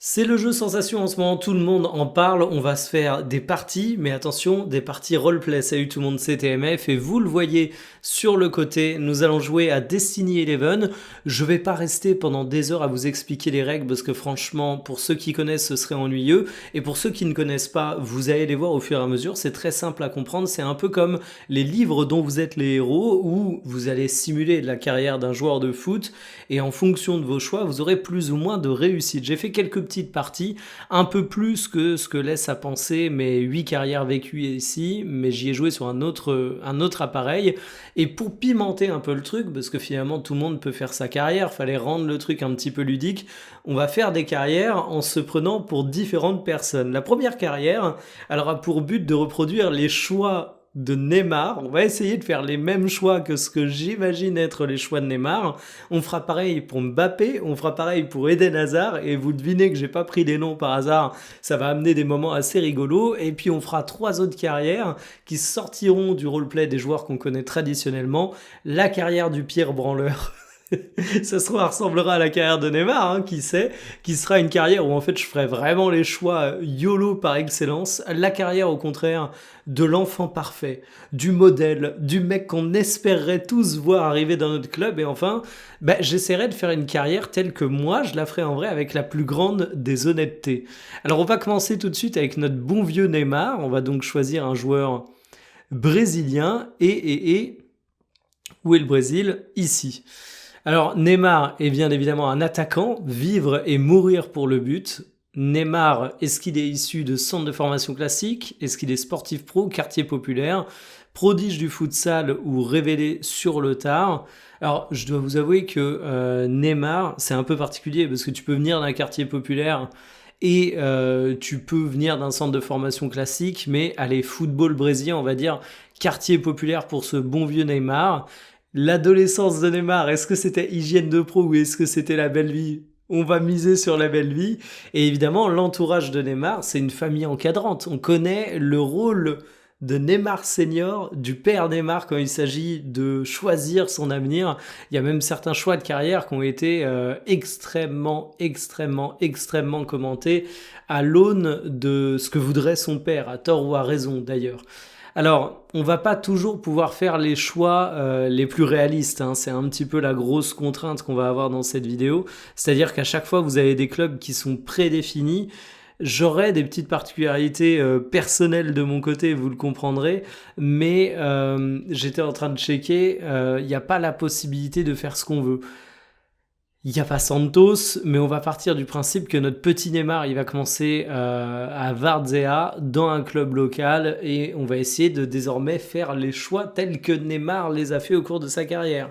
C'est le jeu sensation en ce moment, tout le monde en parle, on va se faire des parties, mais attention, des parties roleplay. Salut tout le monde, c'est TMF et vous le voyez sur le côté, nous allons jouer à Destiny Eleven. Je vais pas rester pendant des heures à vous expliquer les règles parce que franchement, pour ceux qui connaissent, ce serait ennuyeux et pour ceux qui ne connaissent pas, vous allez les voir au fur et à mesure, c'est très simple à comprendre, c'est un peu comme les livres dont vous êtes les héros où vous allez simuler la carrière d'un joueur de foot et en fonction de vos choix, vous aurez plus ou moins de réussite. J'ai fait quelques petites parties, un peu plus que ce que laisse à penser mes 8 carrières vécues ici, mais j'y ai joué sur un autre appareil. Et pour pimenter un peu le truc, parce que finalement tout le monde peut faire sa carrière, fallait rendre le truc un petit peu ludique, on va faire des carrières en se prenant pour différentes personnes. La première carrière, elle aura pour but de reproduire les choix de Neymar. On va essayer de faire les mêmes choix que ce que j'imagine être les choix de Neymar. On fera pareil pour Mbappé, on fera pareil pour Eden Hazard, et vous devinez que j'ai pas pris des noms par hasard, ça va amener des moments assez rigolos, et puis on fera 3 autres carrières qui sortiront du roleplay des joueurs qu'on connaît traditionnellement, la carrière du Pierre Branleur. Ça ressemblera à la carrière de Neymar, hein, qui sait, qui sera une carrière où en fait je ferai vraiment les choix YOLO par excellence, la carrière au contraire de l'enfant parfait, du modèle, du mec qu'on espérerait tous voir arriver dans notre club, et enfin, j'essaierai de faire une carrière telle que moi je la ferai en vrai avec la plus grande des honnêtetés. Alors on va commencer tout de suite avec notre bon vieux Neymar, on va donc choisir un joueur brésilien, et où est le Brésil? Ici. Alors Neymar est bien évidemment un attaquant, vivre et mourir pour le but. Neymar, est-ce qu'il est issu de centre de formation classique? Est-ce qu'il est sportif pro, quartier populaire, prodige du futsal ou révélé sur le tard? Alors je dois vous avouer que Neymar, c'est un peu particulier parce que tu peux venir d'un quartier populaire et tu peux venir d'un centre de formation classique, mais allez, football brésilien, on va dire quartier populaire pour ce bon vieux Neymar. L'adolescence de Neymar, est-ce que c'était hygiène de pro ou est-ce que c'était la belle vie? On va miser sur la belle vie. Et évidemment, l'entourage de Neymar, c'est une famille encadrante. On connaît le rôle de Neymar senior, du père Neymar quand il s'agit de choisir son avenir. Il y a même certains choix de carrière qui ont été extrêmement commentés à l'aune de ce que voudrait son père, à tort ou à raison d'ailleurs. Alors, on va pas toujours pouvoir faire les choix les plus réalistes, hein. C'est un petit peu la grosse contrainte qu'on va avoir dans cette vidéo. C'est-à-dire qu'à chaque fois, vous avez des clubs qui sont prédéfinis. J'aurai des petites particularités personnelles de mon côté, vous le comprendrez, mais j'étais en train de checker, il n'y a pas la possibilité de faire ce qu'on veut. Il n'y a pas Santos, mais on va partir du principe que notre petit Neymar, il va commencer à Várzea, dans un club local, et on va essayer de désormais faire les choix tels que Neymar les a fait au cours de sa carrière.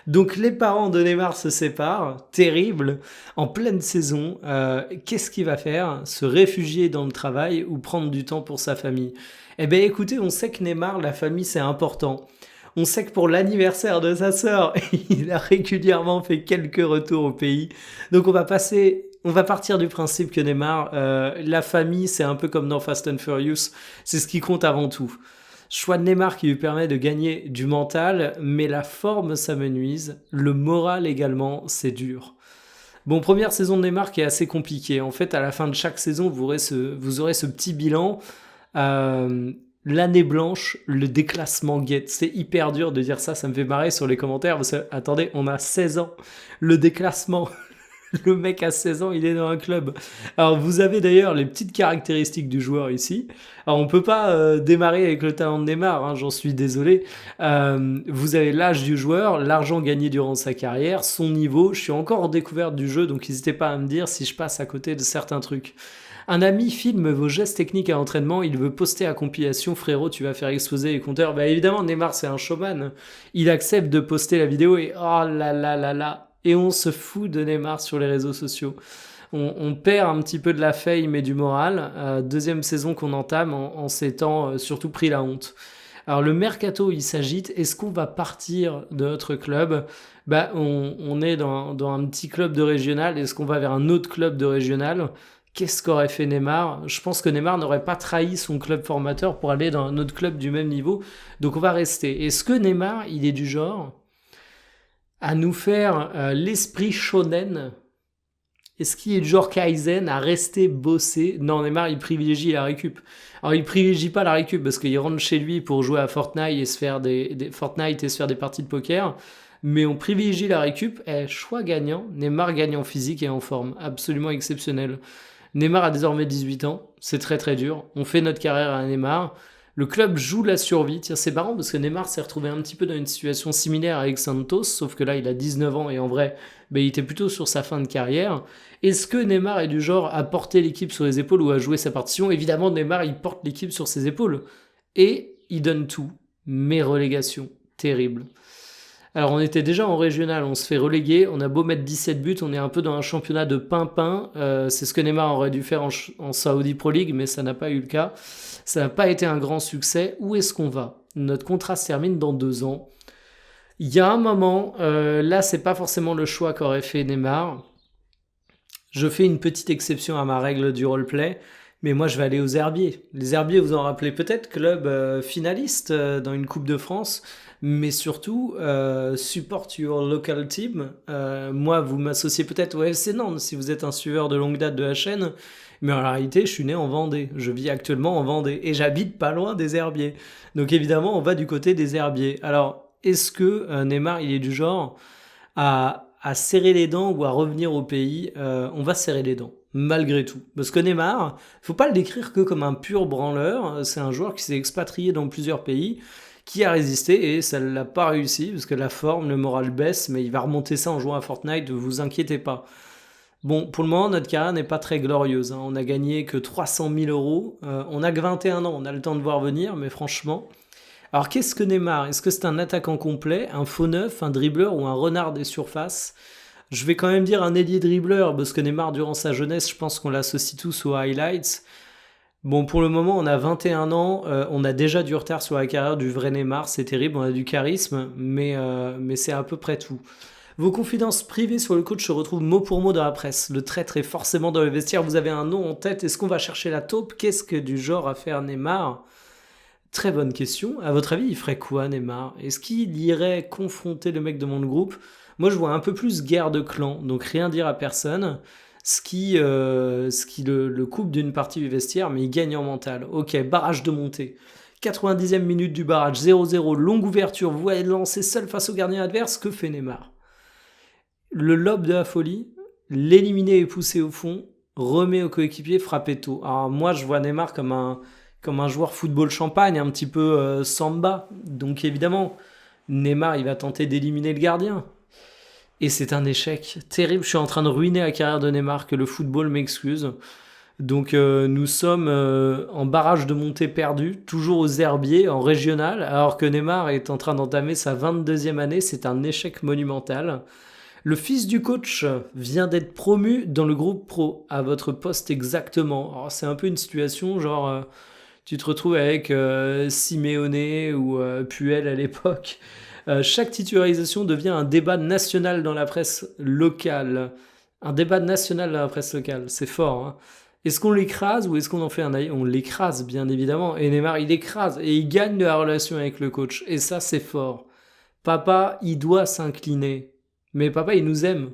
Donc les parents de Neymar se séparent, terrible, en pleine saison. Qu'est-ce qu'il va faire? Se réfugier dans le travail ou prendre du temps pour sa famille? Eh bien écoutez, on sait que Neymar, la famille, c'est important. On sait que pour l'anniversaire de sa sœur, il a régulièrement fait quelques retours au pays. Donc on va partir du principe que Neymar, la famille, c'est un peu comme dans Fast and Furious, c'est ce qui compte avant tout. Choix de Neymar qui lui permet de gagner du mental, mais la forme s'amenuise, le moral également, c'est dur. Bon, première saison de Neymar qui est assez compliquée. En fait, à la fin de chaque saison, vous aurez ce petit bilan. Euh, L'année blanche, le déclassement guette. C'est hyper dur de dire ça, ça me fait marrer sur les commentaires. Parce que, attendez, on a 16 ans. Le déclassement, le mec à 16 ans, il est dans un club. Alors, vous avez d'ailleurs les petites caractéristiques du joueur ici. Alors, on peut pas démarrer avec le talent de Neymar, hein, j'en suis désolé. Vous avez l'âge du joueur, l'argent gagné durant sa carrière, son niveau. Je suis encore en découverte du jeu, donc n'hésitez pas à me dire si je passe à côté de certains trucs. Un ami filme vos gestes techniques à l'entraînement, il veut poster à compilation, frérot, tu vas faire exploser les compteurs. Bah évidemment, Neymar, c'est un showman. Il accepte de poster la vidéo et oh là là là là. Et on se fout de Neymar sur les réseaux sociaux. On perd un petit peu de la fame et du moral. Deuxième saison qu'on entame en s'étant surtout pris la honte. Alors le mercato, il s'agite. Est-ce qu'on va partir de notre club? On est dans un petit club de régional. Est-ce qu'on va vers un autre club de régional? Qu'est-ce qu'aurait fait Neymar? Je pense que Neymar n'aurait pas trahi son club formateur pour aller dans un autre club du même niveau. Donc on va rester. Est-ce que Neymar, il est du genre à nous faire l'esprit shonen Est-ce qu'il est du genre Kaizen à rester bosser? Non, Neymar, il privilégie la récup. Alors, il privilégie pas la récup parce qu'il rentre chez lui pour jouer à Fortnite et se faire Fortnite et se faire des parties de poker. Mais on privilégie la récup. Choix gagnant. Neymar gagne en physique et en forme. Absolument exceptionnel. Neymar a désormais 18 ans. C'est très très dur. On fait notre carrière à Neymar. Le club joue la survie. Tiens, c'est marrant parce que Neymar s'est retrouvé un petit peu dans une situation similaire avec Santos, sauf que là, il a 19 ans et en vrai, il était plutôt sur sa fin de carrière. Est-ce que Neymar est du genre à porter l'équipe sur les épaules ou à jouer sa partition? Évidemment, Neymar, il porte l'équipe sur ses épaules. Et il donne tout. Mais relégation, terrible. Alors on était déjà en régional, on se fait reléguer, on a beau mettre 17 buts, on est un peu dans un championnat de pimpin, c'est ce que Neymar aurait dû faire en Saudi Pro League, mais ça n'a pas eu le cas. Ça n'a pas été un grand succès. Où est-ce qu'on va? Notre contrat se termine dans 2 ans. Il y a un moment, là c'est pas forcément le choix qu'aurait fait Neymar. Je fais une petite exception à ma règle du roleplay, mais moi je vais aller aux Herbiers. Les Herbiers, vous en rappelez peut-être, club finaliste dans une Coupe de France, mais surtout support your local team. Moi, vous m'associez peut-être au FC Nantes si vous êtes un suiveur de longue date de la chaîne, mais en réalité, je suis né en Vendée. Je vis actuellement en Vendée et j'habite pas loin des Herbiers. Donc évidemment, on va du côté des Herbiers. Alors, est-ce que Neymar, il est du genre à serrer les dents ou à revenir au pays? On va serrer les dents, malgré tout. Parce que Neymar, faut pas le décrire que comme un pur branleur. C'est un joueur qui s'est expatrié dans plusieurs pays, qui a résisté et ça ne l'a pas réussi parce que la forme, le moral baisse, mais il va remonter ça en jouant à Fortnite, ne vous inquiétez pas. Bon, pour le moment, notre carrière n'est pas très glorieuse. On a gagné que 300 000 euros. On a que 21 ans, on a le temps de voir venir, mais franchement. Alors, qu'est-ce que Neymar? Est-ce que c'est un attaquant complet, un faux neuf, un dribbleur ou un renard des surfaces? Je vais quand même dire un ailier dribbleur, parce que Neymar, durant sa jeunesse, je pense qu'on l'associe tous aux highlights. Bon, pour le moment, on a 21 ans, on a déjà du retard sur la carrière du vrai Neymar, c'est terrible, on a du charisme, mais c'est à peu près tout. Vos confidences privées sur le coach se retrouvent mot pour mot dans la presse. Le traître est forcément dans le vestiaire, vous avez un nom en tête, est-ce qu'on va chercher la taupe? Qu'est-ce que du genre à faire Neymar? Très bonne question. À votre avis, il ferait quoi, Neymar? Est-ce qu'il irait confronter le mec de mon groupe? Moi, je vois un peu plus guerre de clan, donc rien dire à personne. Ce qui le coupe d'une partie du vestiaire, mais il gagne en mental. Ok, barrage de montée. 90e minute du barrage, 0-0, longue ouverture, vous allez lancer seul face au gardien adverse, que fait Neymar? Le lob de la folie, l'éliminer et pousser au fond, remet au coéquipier, frapper tôt. Alors moi, je vois Neymar comme un joueur football champagne, un petit peu samba. Donc évidemment, Neymar, il va tenter d'éliminer le gardien. Et c'est un échec terrible. Je suis en train de ruiner la carrière de Neymar, que le football m'excuse. Donc nous sommes en barrage de montée perdu, toujours aux Herbiers, en régional, alors que Neymar est en train d'entamer sa 22e année. C'est un échec monumental. Le fils du coach vient d'être promu dans le groupe pro, à votre poste exactement. Alors c'est un peu une situation genre... tu te retrouves avec Simeone ou Puel à l'époque. Chaque titularisation devient un débat national dans la presse locale. Un débat national dans la presse locale, c'est fort. Hein. Est-ce qu'on l'écrase ou est-ce qu'on en fait un aïe? On l'écrase, bien évidemment. Et Neymar, il écrase et il gagne de la relation avec le coach. Et ça, c'est fort. Papa, il doit s'incliner. Mais papa, il nous aime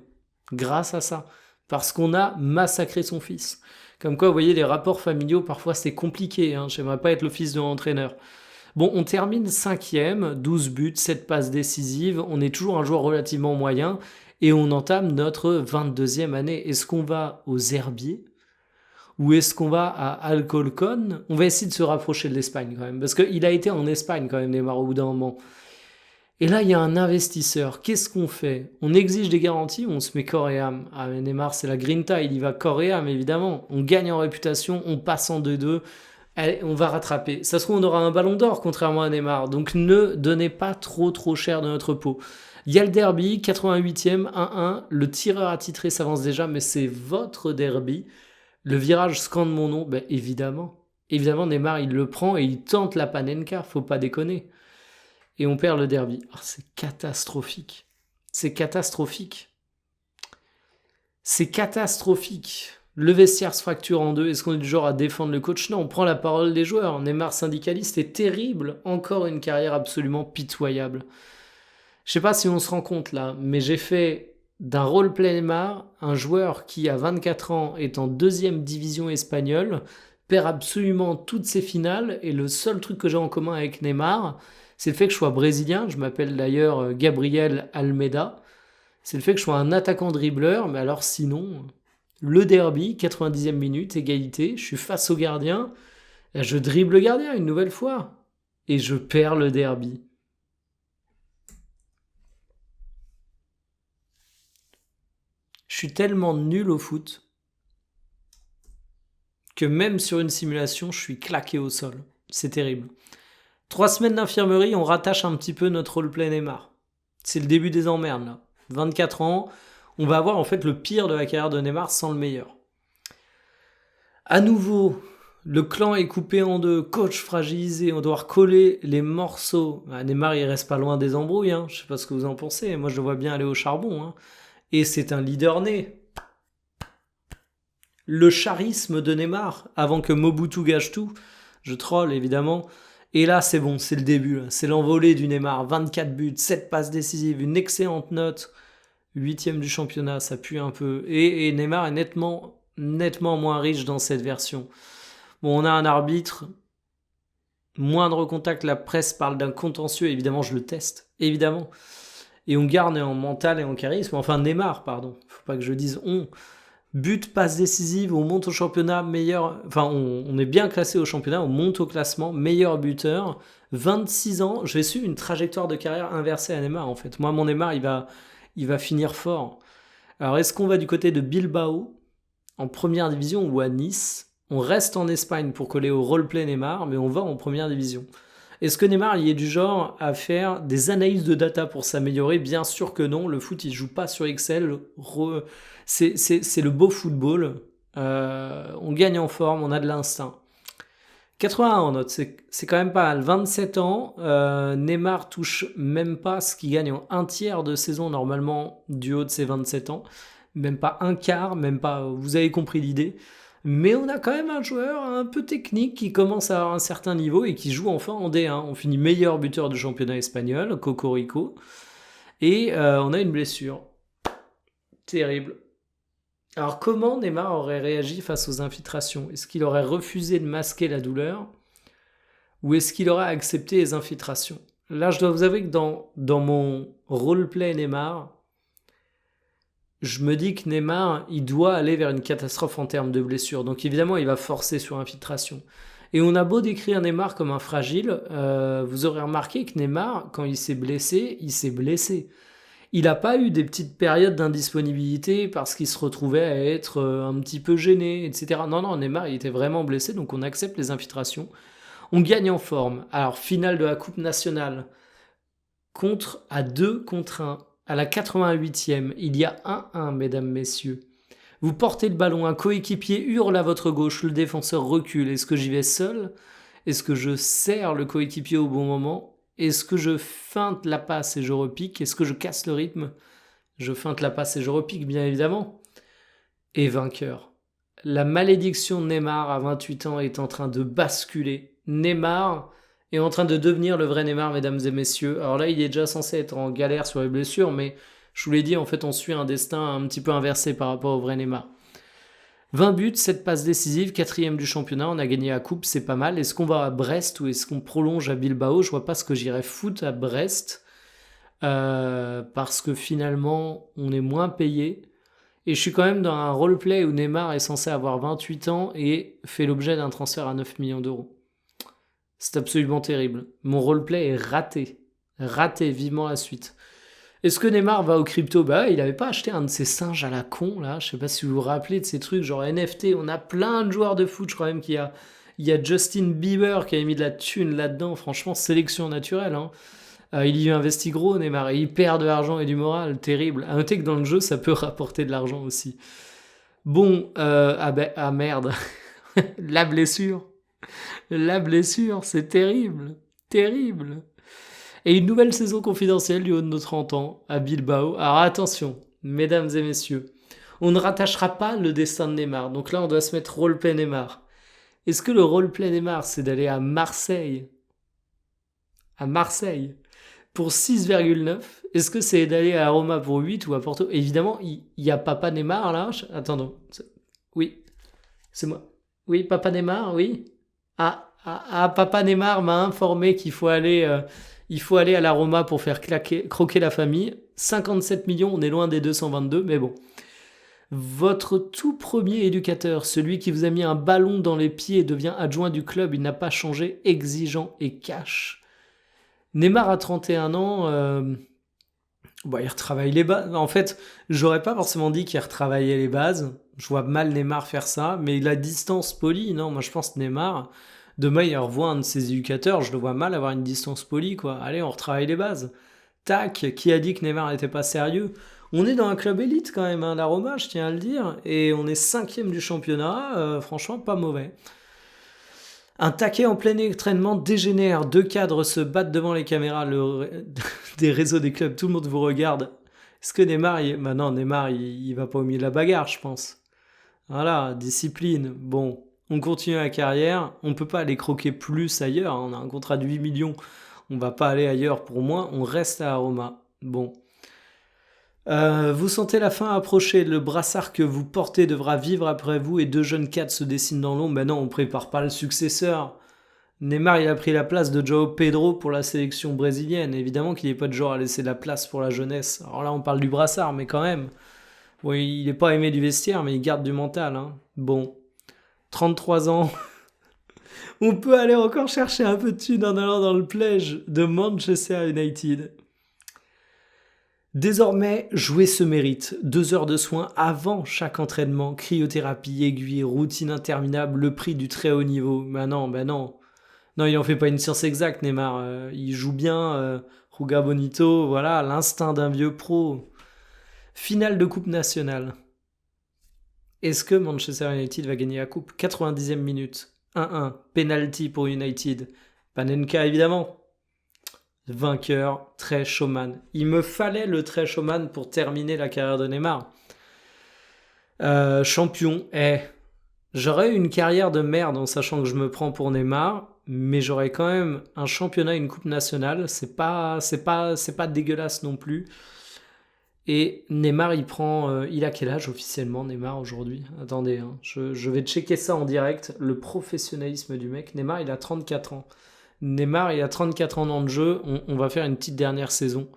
grâce à ça. Parce qu'on a massacré son fils. Comme quoi, vous voyez, les rapports familiaux, parfois, c'est compliqué. Hein. J'aimerais pas être le fils de l'entraîneur. Bon, on termine 5e, 12 buts, 7 passes décisives. On est toujours un joueur relativement moyen. Et on entame notre 22e année. Est-ce qu'on va aux Herbiers? Ou est-ce qu'on va à Alcolcon? On va essayer de se rapprocher de l'Espagne quand même. Parce qu'il a été en Espagne quand même, Neymar, au bout d'un moment. Et là, il y a un investisseur. Qu'est-ce qu'on fait? On exige des garanties ou on se met corps et âme? Ah, mais Neymar, c'est la grinta, il y va corps et âme, évidemment. On gagne en réputation, on passe en 2-2. Allez, on va rattraper. Ça se trouve, on aura un ballon d'or, contrairement à Neymar. Donc, ne donnez pas trop cher de notre peau. Il y a le derby, 88e, 1-1. Le tireur attitré s'avance déjà, mais c'est votre derby. Le virage scande mon nom, ben évidemment. Évidemment, Neymar, il le prend et il tente la panenka, faut pas déconner. Et on perd le derby. Oh, c'est catastrophique. C'est catastrophique. C'est catastrophique. Le vestiaire se fracture en deux. Est-ce qu'on est du genre à défendre le coach? Non, on prend la parole des joueurs. Neymar syndicaliste est terrible. Encore une carrière absolument pitoyable. Je sais pas si on se rend compte là, mais j'ai fait d'un roleplay Neymar, un joueur qui à 24 ans est en deuxième division espagnole, perd absolument toutes ses finales, et le seul truc que j'ai en commun avec Neymar, c'est le fait que je sois brésilien, je m'appelle d'ailleurs Gabriel Almeida, c'est le fait que je sois un attaquant dribbleur, mais alors sinon, le derby, 90e minute, égalité, je suis face au gardien, je dribble le gardien une nouvelle fois, et je perds le derby. Je suis tellement nul au foot que même sur une simulation, je suis claqué au sol. C'est terrible. 3 semaines d'infirmerie, on rattache un petit peu notre roleplay Neymar. C'est le début des emmerdes là. 24 ans, on va avoir en fait le pire de la carrière de Neymar sans le meilleur. À nouveau, le clan est coupé en deux, coach fragilisé, on doit recoller les morceaux. Neymar, il reste pas loin des embrouilles, hein. Je sais pas ce que vous en pensez, moi je le vois bien aller au charbon. Hein. Et c'est un leader né. Le charisme de Neymar, avant que Mobutu gâche tout. Je troll évidemment. Et là, c'est bon, c'est le début. C'est l'envolée du Neymar. 24 buts, 7 passes décisives, une excellente note. 8e du championnat, ça pue un peu. Et Neymar est nettement moins riche dans cette version. Bon, on a un arbitre. Moindre contact, la presse parle d'un contentieux. Évidemment, je le teste. Évidemment. Et on garde en mental et en charisme. Enfin, Neymar, pardon. Faut pas que je dise on. But, passe décisive, on monte au championnat, meilleur. Enfin, on est bien classé au championnat, on monte au classement, meilleur buteur. 26 ans, je vais suivre une trajectoire de carrière inversée à Neymar en fait. Moi, mon Neymar, il va finir fort. Alors, est-ce qu'on va du côté de Bilbao, en première division, ou à Nice? On reste en Espagne pour coller au roleplay Neymar, mais on va en première division. Est-ce que Neymar il est du genre à faire des analyses de data pour s'améliorer? Bien sûr que non. Le foot, il joue pas sur Excel. C'est le beau football. On gagne en forme, on a de l'instinct. 81 en note, c'est quand même pas mal. 27 ans, Neymar touche même pas ce qu'il gagne en un tiers de saison normalement du haut de ses 27 ans. Même pas un quart, même pas. Vous avez compris l'idée. Mais on a quand même un joueur un peu technique qui commence à avoir un certain niveau et qui joue enfin en D1. On finit meilleur buteur du championnat espagnol, Cocorico. Et on a une blessure. Terrible. Alors comment Neymar aurait réagi face aux infiltrations? Est-ce qu'il aurait refusé de masquer la douleur? Ou est-ce qu'il aurait accepté les infiltrations? Là, je dois vous avouer que dans mon roleplay Neymar, je me dis que Neymar, il doit aller vers une catastrophe en termes de blessures. Donc évidemment, il va forcer sur infiltration. Et on a beau décrire Neymar comme un fragile, vous aurez remarqué que Neymar, quand il s'est blessé, il s'est blessé. Il n'a pas eu des petites périodes d'indisponibilité parce qu'il se retrouvait à être un petit peu gêné, etc. Non, Neymar, il était vraiment blessé, donc on accepte les infiltrations. On gagne en forme. Alors, finale de la Coupe nationale, à 2 contre 1. À la 88e, il y a 1-1, mesdames, messieurs. Vous portez le ballon, un coéquipier hurle à votre gauche, le défenseur recule. Est-ce que j'y vais seul? Est-ce que je serre le coéquipier au bon moment? Est-ce que je feinte la passe et je repique? Est-ce que je casse le rythme? Je feinte la passe et je repique, bien évidemment. Et vainqueur. La malédiction de Neymar à 28 ans est en train de basculer. Neymar est en train de devenir le vrai Neymar, mesdames et messieurs. Alors là, il est déjà censé être en galère sur les blessures, mais je vous l'ai dit, en fait, on suit un destin un petit peu inversé par rapport au vrai Neymar. 20 buts, 7 passes décisives, 4e du championnat, on a gagné la coupe, c'est pas mal. Est-ce qu'on va à Brest ou est-ce qu'on prolonge à Bilbao? Je vois pas ce que j'irais foutre à Brest, parce que finalement, on est moins payé. Et je suis quand même dans un roleplay où Neymar est censé avoir 28 ans et fait l'objet d'un transfert à 9 millions d'euros. C'est absolument terrible. Mon roleplay est raté. Raté, vivement la suite. Est-ce que Neymar va au crypto? Bah, il avait pas acheté un de ces singes à la con, là. Je sais pas si vous vous rappelez de ces trucs, genre NFT. On a plein de joueurs de foot, je crois même qu'il y a Justin Bieber qui a mis de la thune là-dedans. Franchement, sélection naturelle, hein. Il y investit gros, Neymar, et il perd de l'argent et du moral. Terrible. À noter que dans le jeu, ça peut rapporter de l'argent aussi. Bon, merde. La blessure. La blessure, c'est terrible. Terrible. Et une nouvelle saison confidentielle du haut de nos 30 ans à Bilbao. Alors attention, mesdames et messieurs, on ne rattachera pas le destin de Neymar. Donc là, on doit se mettre roleplay Neymar. Est-ce que le roleplay Neymar, c'est d'aller à Marseille? À Marseille. pour 6,9. Est-ce que c'est d'aller à Roma pour 8 ou à Porto? Évidemment, il y a Papa Neymar là. Attendons. Oui, c'est moi. Oui, Papa Neymar, oui. Papa Neymar m'a informé il faut aller à la Roma pour faire croquer la famille. 57 millions, on est loin des 222, mais bon. Votre tout premier éducateur, celui qui vous a mis un ballon dans les pieds et devient adjoint du club, il n'a pas changé, exigeant et cash. Neymar a 31 ans, il retravaille les bases. En fait, j'aurais pas forcément dit qu'il retravaillait les bases. Je vois mal Neymar faire ça, mais la distance polie, non, moi je pense que Neymar, demain il revoit un de ses éducateurs, je le vois mal avoir une distance polie, quoi. Allez, on retravaille les bases. Tac, qui a dit que Neymar n'était pas sérieux? On est dans un club élite quand même, hein, la Roma, je tiens à le dire, et on est 5e du championnat, franchement pas mauvais. Un taquet en plein entraînement dégénère, 2 cadres se battent devant les caméras des réseaux des clubs, tout le monde vous regarde. Est-ce que Neymar, non, Neymar, il va pas au milieu de la bagarre, je pense. Voilà, discipline. Bon, on continue la carrière, on peut pas aller croquer plus ailleurs, on a un contrat de 8 millions, on va pas aller ailleurs pour moi, on reste à Roma. Bon. Vous sentez la fin approcher, le brassard que vous portez devra vivre après vous et 2 jeunes cadres se dessinent dans l'ombre. Ben non, on prépare pas le successeur. Neymar, il a pris la place de João Pedro pour la sélection brésilienne. Évidemment qu'il n'est pas de genre à laisser la place pour la jeunesse. Alors là, on parle du brassard, mais quand même. Oui, il n'est pas aimé du vestiaire, mais il garde du mental. Hein. Bon, 33 ans. On peut aller encore chercher un peu de thunes en allant dans le pledge de Manchester United. Désormais, jouer se mérite. 2 heures de soins avant chaque entraînement, cryothérapie, aiguille, routine interminable, le prix du très haut niveau. Ben non. Non, il en fait pas une science exacte, Neymar. Il joue bien, Ruga Bonito, voilà, l'instinct d'un vieux pro. Finale de Coupe nationale. Est-ce que Manchester United va gagner la Coupe? 90e minute. 1-1. Penalty pour United. Panenka, évidemment. Vainqueur, très showman. Il me fallait le très showman pour terminer la carrière de Neymar. Champion, j'aurais eu une carrière de merde en sachant que je me prends pour Neymar, mais j'aurais quand même un championnat, une coupe nationale. C'est pas dégueulasse non plus. Et Neymar, il a quel âge officiellement, Neymar, aujourd'hui? Attendez, hein, je vais checker ça en direct. Le professionnalisme du mec. Neymar, il a 34 ans. Neymar, il a 34 ans dans le jeu. On va faire une petite dernière saison.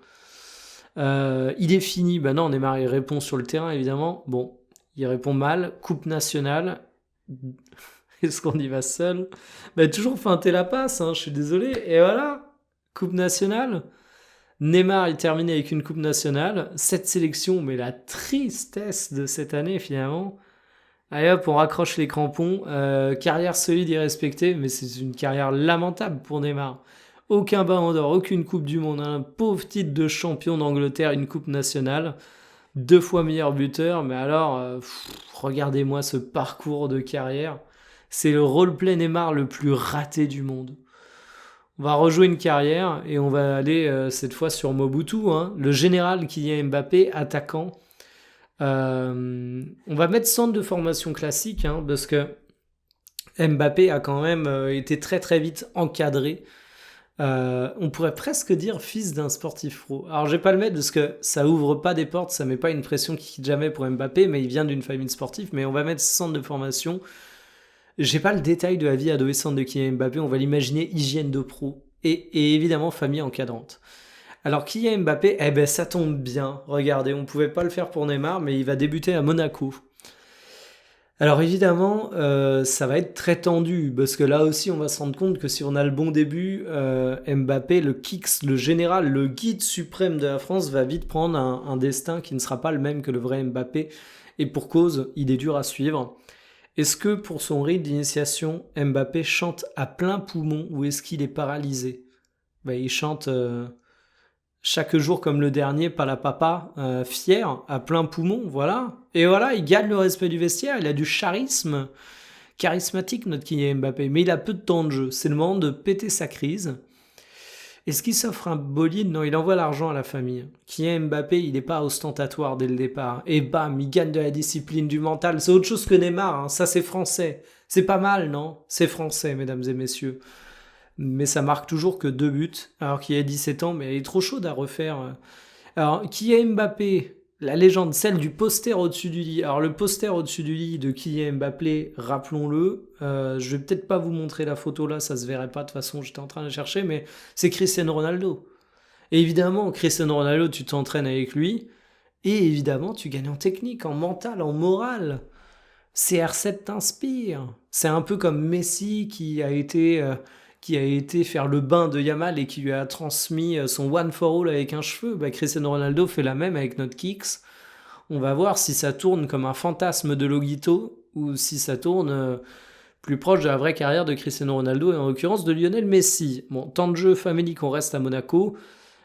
Il est fini. Ben non, Neymar, il répond sur le terrain, évidemment. Bon, il répond mal. Coupe nationale. Est-ce qu'on y va seul? Ben, toujours feinter la passe, hein, je suis désolé. Et voilà, Coupe nationale. Neymar, il termine avec une Coupe nationale. Cette sélection, mais la tristesse de cette année, finalement. Allez hop, on raccroche les crampons. Carrière solide et respectée, mais c'est une carrière lamentable pour Neymar. Aucun ballon d'or, aucune Coupe du Monde, un pauvre titre de champion d'Angleterre, une Coupe nationale. 2 fois meilleur buteur, mais alors, regardez-moi ce parcours de carrière. C'est le roleplay Neymar le plus raté du monde. On va rejouer une carrière et on va aller cette fois sur Mobutu, hein, le général Kylian Mbappé, attaquant. On va mettre centre de formation classique, hein, parce que Mbappé a quand même été très très vite encadré. On pourrait presque dire fils d'un sportif pro. Alors je vais pas le mettre parce que ça ouvre pas des portes, ça met pas une pression qui quitte jamais pour Mbappé, mais il vient d'une famille sportive. Mais on va mettre centre de formation. J'ai pas le détail de la vie adolescente de Kylian Mbappé, on va l'imaginer hygiène de pro et évidemment famille encadrante. Alors Kylian Mbappé, ça tombe bien. Regardez, on pouvait pas le faire pour Neymar, mais il va débuter à Monaco. Alors évidemment, ça va être très tendu, parce que là aussi on va se rendre compte que si on a le bon début, Mbappé, le Kix, le général, le guide suprême de la France, va vite prendre un destin qui ne sera pas le même que le vrai Mbappé, et pour cause, il est dur à suivre. Est-ce que pour son rite d'initiation, Mbappé chante à plein poumon ou est-ce qu'il est paralysé? Il chante chaque jour comme le dernier, pas la papa, fier, à plein poumon, voilà. Et voilà, il gagne le respect du vestiaire, il a du charisme, charismatique notre Kylian Mbappé, mais il a peu de temps de jeu, c'est le moment de péter sa crise. Est-ce qu'il s'offre un bolide? Non, il envoie l'argent à la famille. Kylian Mbappé, il n'est pas ostentatoire dès le départ. Et bam, il gagne de la discipline, du mental. C'est autre chose que Neymar, hein. Ça c'est français. C'est pas mal, non? C'est français, mesdames et messieurs. mais ça marque toujours que 2 buts, alors qu'il a 17 ans, mais elle est trop chaude à refaire. Alors, Kylian Mbappé, la légende, celle du poster au-dessus du lit. Alors, le poster au-dessus du lit de Kylian Mbappé, rappelons-le, je vais peut-être pas vous montrer la photo là, ça se verrait pas de toute façon, j'étais en train de la chercher, mais c'est Cristiano Ronaldo. Et évidemment, Cristiano Ronaldo, tu t'entraînes avec lui, et évidemment, tu gagnes en technique, en mental, en morale. CR7 t'inspire. C'est un peu comme Messi qui a été faire le bain de Yamal et qui lui a transmis son one for all avec un cheveu. Bah, Cristiano Ronaldo fait la même avec notre Kicks. On va voir si ça tourne comme un fantasme de Logito ou si ça tourne plus proche de la vraie carrière de Cristiano Ronaldo et en l'occurrence de Lionel Messi. Bon, temps de jeu famélique, on reste à Monaco.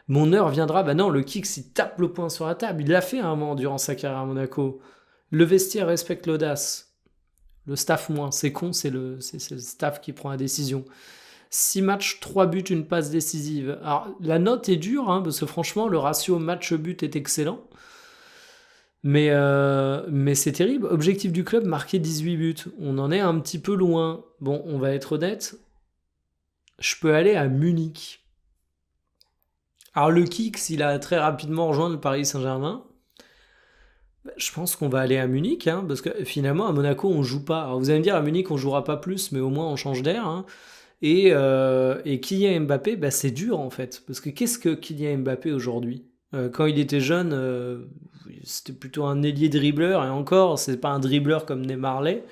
Mon heure viendra. Bah non, le Kicks, il tape le poing sur la table. Il l'a fait un moment durant sa carrière à Monaco. Le vestiaire respecte l'audace. Le staff moins. C'est con, c'est le staff qui prend la décision. 6 matchs, 3 buts, une passe décisive. Alors, la note est dure, hein, parce que franchement, le ratio match-but est excellent. Mais c'est terrible. Objectif du club, marquer 18 buts. On en est un petit peu loin. Bon, on va être honnête. Je peux aller à Munich. Alors, le Kicks, il a très rapidement rejoint le Paris Saint-Germain. Je pense qu'on va aller à Munich, hein, parce que finalement, à Monaco, on joue pas. Alors, vous allez me dire, à Munich, on jouera pas plus, mais au moins, on change d'air. Hein. Et Kylian Mbappé, bah, c'est dur en fait. Parce que qu'est-ce que Kylian Mbappé aujourd'hui Quand il était jeune, c'était plutôt un ailier dribbleur. Et encore, c'est pas un dribbleur comme Neymar l'est.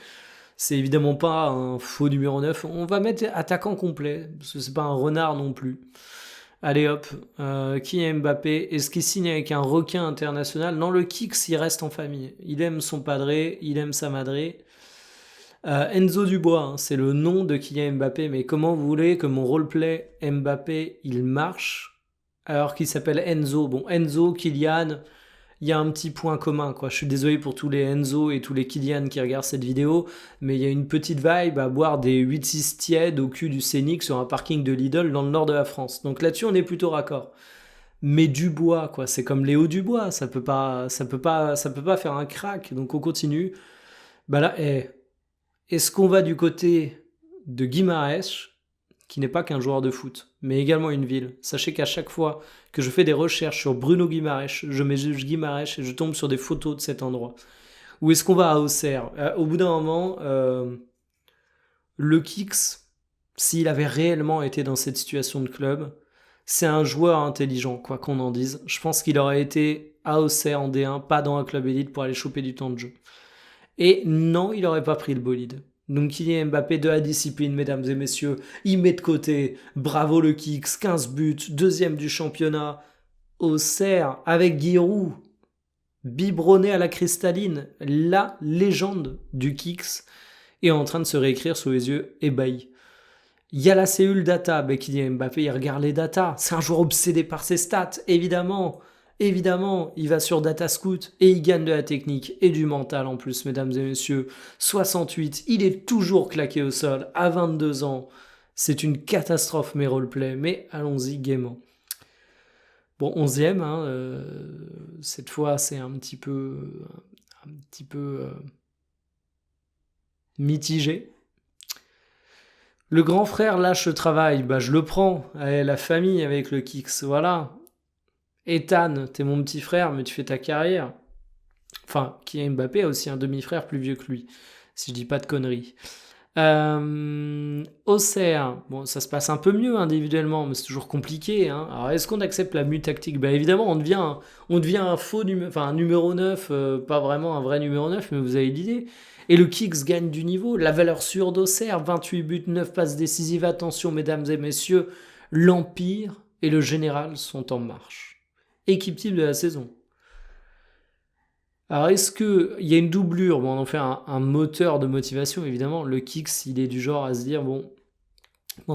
C'est évidemment pas un faux numéro 9. On va mettre attaquant complet. Parce que c'est pas un renard non plus. Allez hop, Kylian Mbappé, est-ce qu'il signe avec un requin international? Non, le Kicks, il reste en famille. Il aime son padré, il aime sa madré. Enzo Dubois, hein, c'est le nom de Kylian Mbappé, mais comment vous voulez que mon roleplay Mbappé, il marche alors qu'il s'appelle Enzo? Bon, Enzo, Kylian, il y a un petit point commun, quoi. Je suis désolé pour tous les Enzo et tous les Kylian qui regardent cette vidéo, mais il y a une petite vibe à boire des 8-6 tièdes au cul du Scénic sur un parking de Lidl dans le nord de la France. Donc là-dessus, on est plutôt raccord. Mais Dubois, quoi, c'est comme Léo Dubois, ça peut pas faire un crack. Donc on continue. Bah là, est-ce qu'on va du côté de Guimarães, qui n'est pas qu'un joueur de foot, mais également une ville? Sachez qu'à chaque fois que je fais des recherches sur Bruno Guimarães, je mets juste Guimarães et je tombe sur des photos de cet endroit. Ou est-ce qu'on va à Auxerre? Au bout d'un moment, le Kicks, s'il avait réellement été dans cette situation de club, c'est un joueur intelligent, quoi qu'on en dise. Je pense qu'il aurait été à Auxerre en D1, pas dans un club élite pour aller choper du temps de jeu. Et non, il n'aurait pas pris le bolide. Donc Kylian Mbappé de la discipline, mesdames et messieurs, il met de côté. Bravo le Kicks, 15 buts, deuxième du championnat. Auxerre, avec Giroud, biberonné à la cristalline, la légende du Kicks, est en train de se réécrire sous les yeux ébahis. Il y a la cellule data, Kylian Mbappé, il regarde les datas. C'est un joueur obsédé par ses stats, évidemment. Évidemment, il va sur Datascout et il gagne de la technique et du mental en plus, mesdames et messieurs. 68, il est toujours claqué au sol à 22 ans. C'est une catastrophe mes roleplays, mais allons-y gaiement. Bon, 11e, hein, cette fois c'est un petit peu mitigé. Le grand frère lâche le travail, bah je le prends. Allez, la famille avec le Kicks, voilà. Ethan, t'es mon petit frère, mais tu fais ta carrière. Enfin, Kylian Mbappé a aussi un demi-frère plus vieux que lui, si je dis pas de conneries. Auxerre, bon, ça se passe un peu mieux individuellement, mais c'est toujours compliqué. Hein. Alors, est-ce qu'on accepte la mue tactique? Bah évidemment, on devient un faux un numéro 9, pas vraiment un vrai numéro 9, mais vous avez l'idée. Et le Kicks gagne du niveau. La valeur sûre d'Auxerre, 28 buts, 9 passes décisives. Attention, mesdames et messieurs, l'Empire et le Général sont en marche. Équipe type de la saison. Alors, est-ce qu'il y a une doublure? Bon, on en fait un moteur de motivation, évidemment. Le Kicks, il est du genre à se dire, bon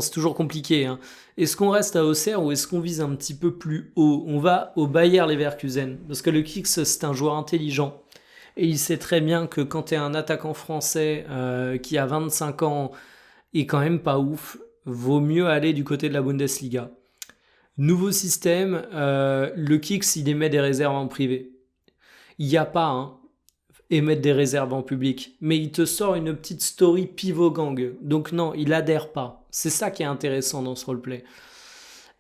c'est toujours compliqué. Hein. Est-ce qu'on reste à Auxerre ou est-ce qu'on vise un petit peu plus haut? On va au Bayer Leverkusen. Parce que le Kicks, c'est un joueur intelligent. Et il sait très bien que quand tu es un attaquant français qui a 25 ans et quand même pas ouf, vaut mieux aller du côté de la Bundesliga. Nouveau système, le Kicks, il émet des réserves en privé. Il n'y a pas, hein. et mettre des réserves en public. Mais il te sort une petite story pivot gang. Donc non, il adhère pas. C'est ça qui est intéressant dans ce roleplay.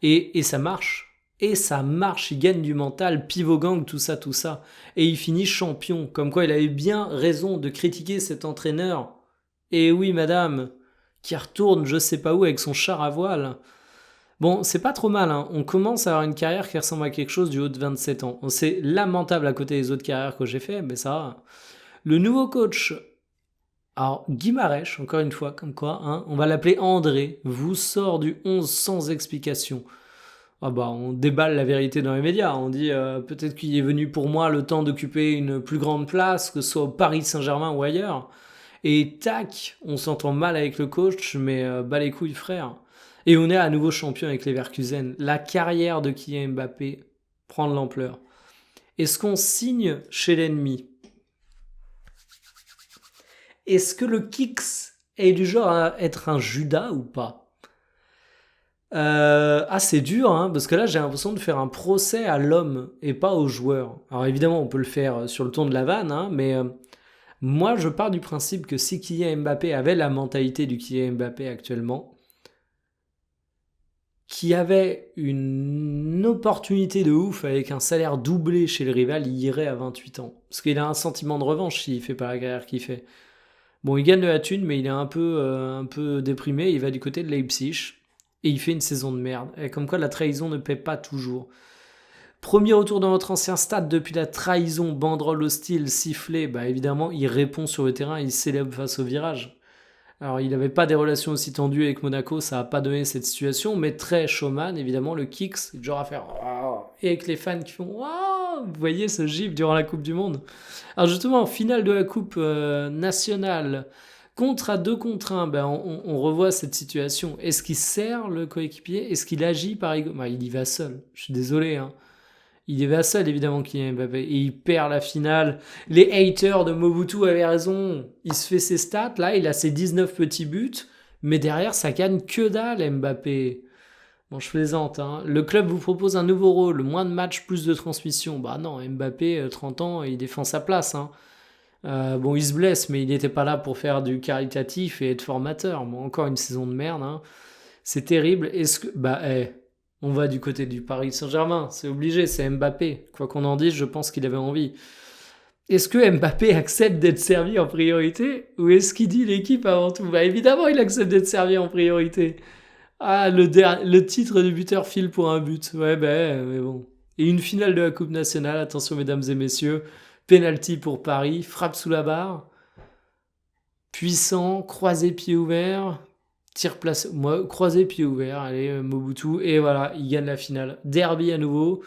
Et ça marche. Et ça marche, il gagne du mental, pivot gang, tout ça, tout ça. Et il finit champion. Comme quoi il avait bien raison de critiquer cet entraîneur. Et oui, madame, qui retourne je sais pas où avec son char à voile. Bon, c'est pas trop mal, hein. On commence à avoir une carrière qui ressemble à quelque chose du haut de 27 ans. C'est lamentable à côté des autres carrières que j'ai fait, mais ça va. Le nouveau coach, alors Guy Marèche, encore une fois, comme quoi, hein, on va l'appeler André, vous sort du 11 sans explication. Ah bah, on déballe la vérité dans les médias. On dit peut-être qu'il est venu pour moi le temps d'occuper une plus grande place, que ce soit au Paris Saint-Germain ou ailleurs. Et tac, on s'entend mal avec le coach, mais bas les couilles, frère. Et on est à nouveau champion avec Leverkusen. La carrière de Kylian Mbappé prend de l'ampleur. Est-ce qu'on signe chez l'ennemi? Est-ce que le Kicks est du genre à être un Judas ou pas? C'est dur, hein, parce que là j'ai l'impression de faire un procès à l'homme et pas au joueur. Alors évidemment on peut le faire sur le ton de la vanne, hein, mais moi je pars du principe que si Kylian Mbappé avait la mentalité du Kylian Mbappé actuellement, qui avait une opportunité de ouf avec un salaire doublé chez le rival, il irait à 28 ans. Parce qu'il a un sentiment de revanche s'il fait pas la carrière qu'il fait. Bon, il gagne de la thune, mais il est un peu déprimé. Il va du côté de Leipzig et il fait une saison de merde. Et comme quoi la trahison ne paie pas toujours. Premier retour dans notre ancien stade depuis la trahison, banderole hostile, sifflet. Bah évidemment, il répond sur le terrain, il célèbre face au virage. Alors, il n'avait pas des relations aussi tendues avec Monaco, ça n'a pas donné cette situation, mais très showman, évidemment, le kicks, c'est genre à faire waouh, et avec les fans qui font waouh, vous voyez ce gif durant la Coupe du Monde. Alors, justement, en finale de la Coupe nationale, contre à 2 contre 1, ben, on revoit cette situation. Est-ce qu'il sert le coéquipier? Est-ce qu'il agit par ego? Il y va seul, je suis désolé, hein. Il est vassal évidemment Kylian Mbappé et il perd la finale. Les haters de Mobutu avaient raison. Il se fait ses stats, là il a ses 19 petits buts, mais derrière ça gagne que dalle Mbappé. Bon je plaisante, hein. Le club vous propose un nouveau rôle, moins de matchs, plus de transmission. Bah non, Mbappé, 30 ans, il défend sa place, hein. Bon il se blesse, mais il n'était pas là pour faire du caritatif et être formateur. Bon encore une saison de merde, hein. C'est terrible. Est-ce que... on va du côté du Paris Saint-Germain, c'est obligé, c'est Mbappé. Quoi qu'on en dise, je pense qu'il avait envie. Est-ce que Mbappé accepte d'être servi en priorité ou est-ce qu'il dit l'équipe avant tout? Bah évidemment, il accepte d'être servi en priorité. Ah, le titre de buteur file pour un but. Ouais, mais bon. Et une finale de la Coupe nationale, attention mesdames et messieurs, penalty pour Paris, frappe sous la barre, puissant, croisé pied ouvert, tir placé, moi, croisé pied ouvert, allez, Mobutu, et voilà, il gagne la finale. Derby à nouveau.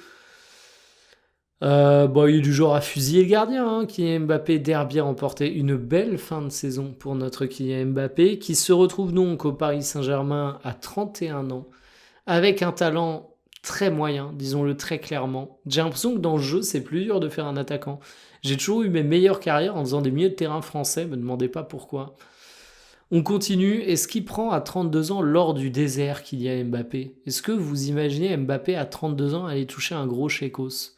Il est du genre à fusiller le gardien, hein. Kylian Mbappé, derby a remporté une belle fin de saison pour notre Kylian Mbappé, qui se retrouve donc au Paris Saint-Germain à 31 ans, avec un talent très moyen, disons-le très clairement. J'ai l'impression que dans le jeu, c'est plus dur de faire un attaquant. J'ai toujours eu mes meilleures carrières en faisant des milieux de terrain français, me demandez pas pourquoi. On continue. Est-ce qu'il prend à 32 ans lors du désert qu'il y a Mbappé? Est-ce que vous imaginez Mbappé à 32 ans aller toucher un gros chécos?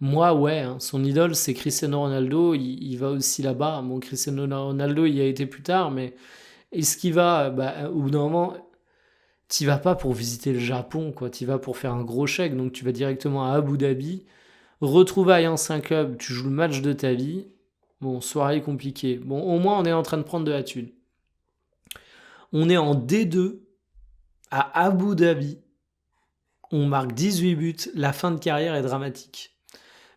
Moi, ouais. Hein, son idole, c'est Cristiano Ronaldo. Il va aussi là-bas. Bon, Cristiano Ronaldo, il y a été plus tard, mais est-ce qu'il va... au bout d'un moment, t'y vas pas pour visiter le Japon, quoi. T'y vas pour faire un gros chèque. Donc, tu vas directement à Abu Dhabi. Retrouvailles en 5 clubs. Tu joues le match de ta vie. Bon, soirée compliquée. Bon, au moins, on est en train de prendre de la thune. On est en D2 à Abu Dhabi. On marque 18 buts. La fin de carrière est dramatique.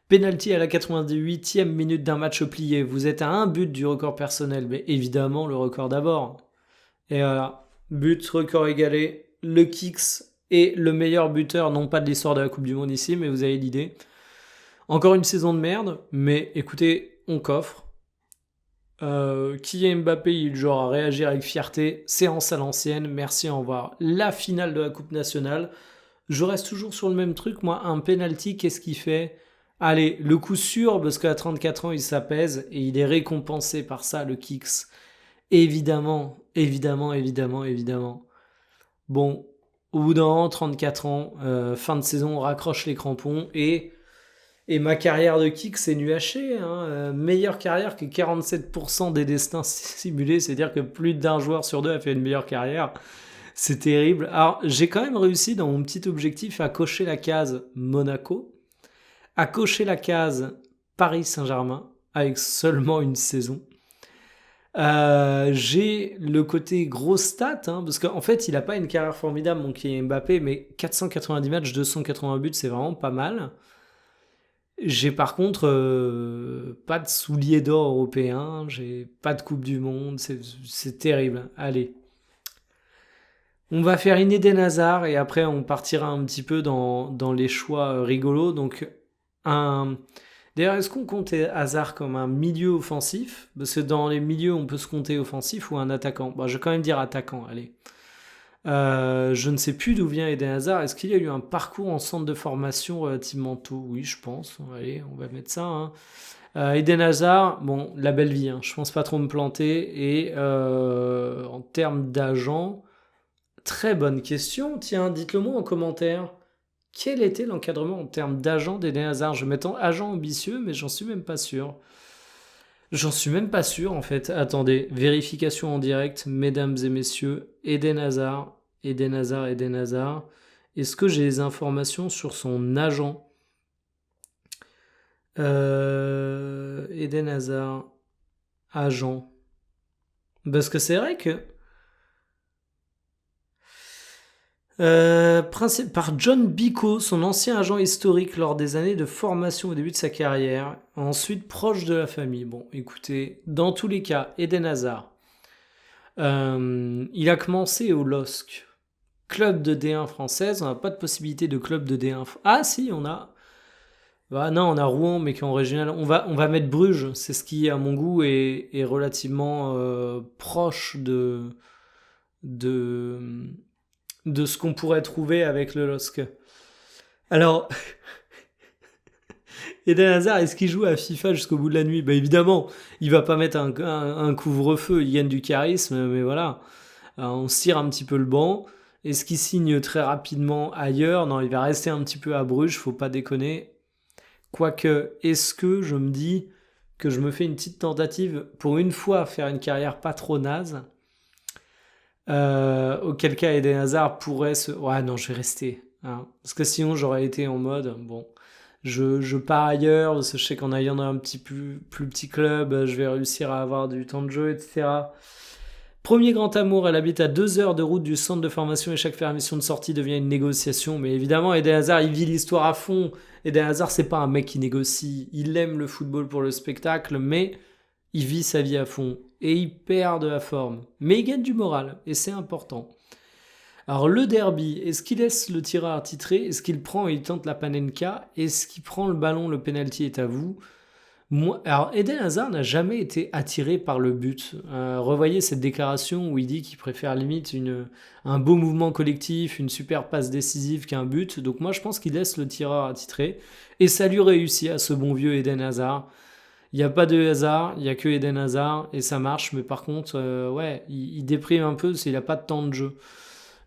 Penalty à la 88e minute d'un match plié. Vous êtes à un but du record personnel. Mais évidemment, le record d'abord. Et voilà. But, record égalé. Le Kicks est le meilleur buteur, non pas de l'histoire de la Coupe du Monde ici, mais vous avez l'idée. Encore une saison de merde. Mais écoutez, on coffre. Kylian Mbappé, il est le genre à réagir avec fierté. Séance à l'ancienne, merci, au revoir. La finale de la Coupe nationale. Je reste toujours sur le même truc, moi. Un penalty, qu'est-ce qu'il fait? Allez, le coup sûr, parce qu'à 34 ans, il s'apaise et il est récompensé par ça, le Kicks. Évidemment, évidemment, évidemment, évidemment. Bon, au bout d'un an, 34 ans, fin de saison, on raccroche les crampons et Et ma carrière de kick, c'est nu haché, hein. Meilleure carrière que 47% des destins simulés, c'est-à-dire que plus d'un joueur sur deux a fait une meilleure carrière. C'est terrible. Alors, j'ai quand même réussi dans mon petit objectif à cocher la case Monaco, à cocher la case Paris Saint-Germain, avec seulement une saison. J'ai le côté gros stat, hein, parce qu'en fait, il n'a pas une carrière formidable, mon qui est Mbappé, mais 490 matchs, 280 buts, c'est vraiment pas mal. J'ai par contre pas de souliers d'or européen, j'ai pas de Coupe du Monde, c'est terrible. Allez, on va faire une Eden Hazard et après on partira un petit peu dans les choix rigolos. Donc, un... D'ailleurs, est-ce qu'on compte Hazard comme un milieu offensif? Parce que dans les milieux, on peut se compter offensif ou un attaquant. Bon, je vais quand même dire attaquant, allez. Je ne sais plus d'où vient Eden Hazard. Est-ce qu'il y a eu un parcours en centre de formation relativement tôt? Oui, je pense. Allez, on va mettre ça, hein. Eden Hazard, bon, la belle vie, hein. Je pense pas trop me planter. Et en termes d'agent, très bonne question. Tiens, dites-le moi en commentaire. Quel était l'encadrement en termes d'agent d'Eden Hazard? Je vais mettre agent ambitieux, mais j'en suis même pas sûr. J'en suis même pas sûr en fait. Attendez, vérification en direct, mesdames et messieurs. Eden Hazard, Eden Hazard, Eden Hazard. Est-ce que j'ai les informations sur son agent? Eden Hazard, agent. Parce que c'est vrai que par John Bicco, son ancien agent historique lors des années de formation au début de sa carrière, ensuite proche de la famille. Bon, écoutez, dans tous les cas, Eden Hazard, il a commencé au LOSC, club de D1 française. On n'a pas de possibilité de club de D1. Ah si, on a. Bah, non, on a Rouen, mais qui est en régional. On va mettre Bruges, c'est ce qui, à mon goût, est relativement proche de, de ce qu'on pourrait trouver avec le LOSC. Alors, Eden Hazard, est-ce qu'il joue à FIFA jusqu'au bout de la nuit? Bah évidemment, il va pas mettre un couvre-feu, il gagne du charisme, mais voilà. On tire un petit peu le banc. Est-ce qu'il signe très rapidement ailleurs? Non, il va rester un petit peu à Bruges, faut pas déconner. Quoique, est-ce que je me dis que je me fais une petite tentative pour une fois faire une carrière pas trop naze? Auquel cas Eden Hazard pourrait se... Ouais, non, je vais rester, hein. Parce que sinon, j'aurais été en mode, bon, je pars ailleurs, parce que je sais qu'en ayant dans un plus petit club, je vais réussir à avoir du temps de jeu, etc. Premier grand amour, elle habite à 2 heures de route du centre de formation et chaque permission de sortie devient une négociation. Mais évidemment, Eden Hazard, il vit l'histoire à fond. Eden Hazard, c'est pas un mec qui négocie. Il aime le football pour le spectacle, mais il vit sa vie à fond. Et il perd de la forme. Mais il gagne du moral, et c'est important. Alors le derby, est-ce qu'il laisse le tireur attitré? Est-ce qu'il prend et il tente la panenka? Est-ce qu'il prend le ballon? Le penalty est à vous. Moi, alors Eden Hazard n'a jamais été attiré par le but. Revoyez cette déclaration où il dit qu'il préfère limite un beau mouvement collectif, une super passe décisive qu'un but. Donc moi je pense qu'il laisse le tireur attitré. Et ça lui réussit à ce bon vieux Eden Hazard. Il n'y a pas de hasard, il n'y a que Eden Hazard et ça marche. Mais par contre, ouais, il déprime un peu parce qu'il n'a pas de temps de jeu.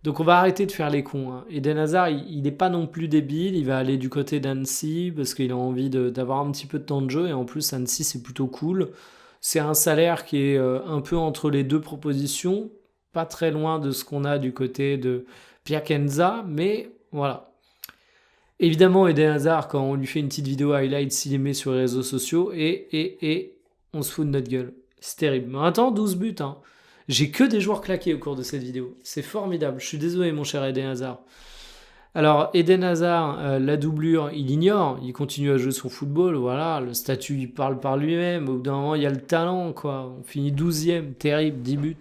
Donc on va arrêter de faire les cons, hein. Eden Hazard, il n'est pas non plus débile, il va aller du côté d'Annecy parce qu'il a envie d'avoir un petit peu de temps de jeu et en plus Annecy c'est plutôt cool. C'est un salaire qui est un peu entre les deux propositions, pas très loin de ce qu'on a du côté de Piacenza, mais voilà. Évidemment Eden Hazard, quand on lui fait une petite vidéo highlight, il les met sur les réseaux sociaux et on se fout de notre gueule. C'est terrible. Mais attends, 12 buts, hein. J'ai que des joueurs claqués au cours de cette vidéo. C'est formidable. Je suis désolé, mon cher Eden Hazard. Alors, Eden Hazard, la doublure, il ignore. Il continue à jouer son football. Voilà, le statut, il parle par lui-même. Au bout d'un moment, il y a le talent, quoi. On finit 12e. Terrible, 10 buts.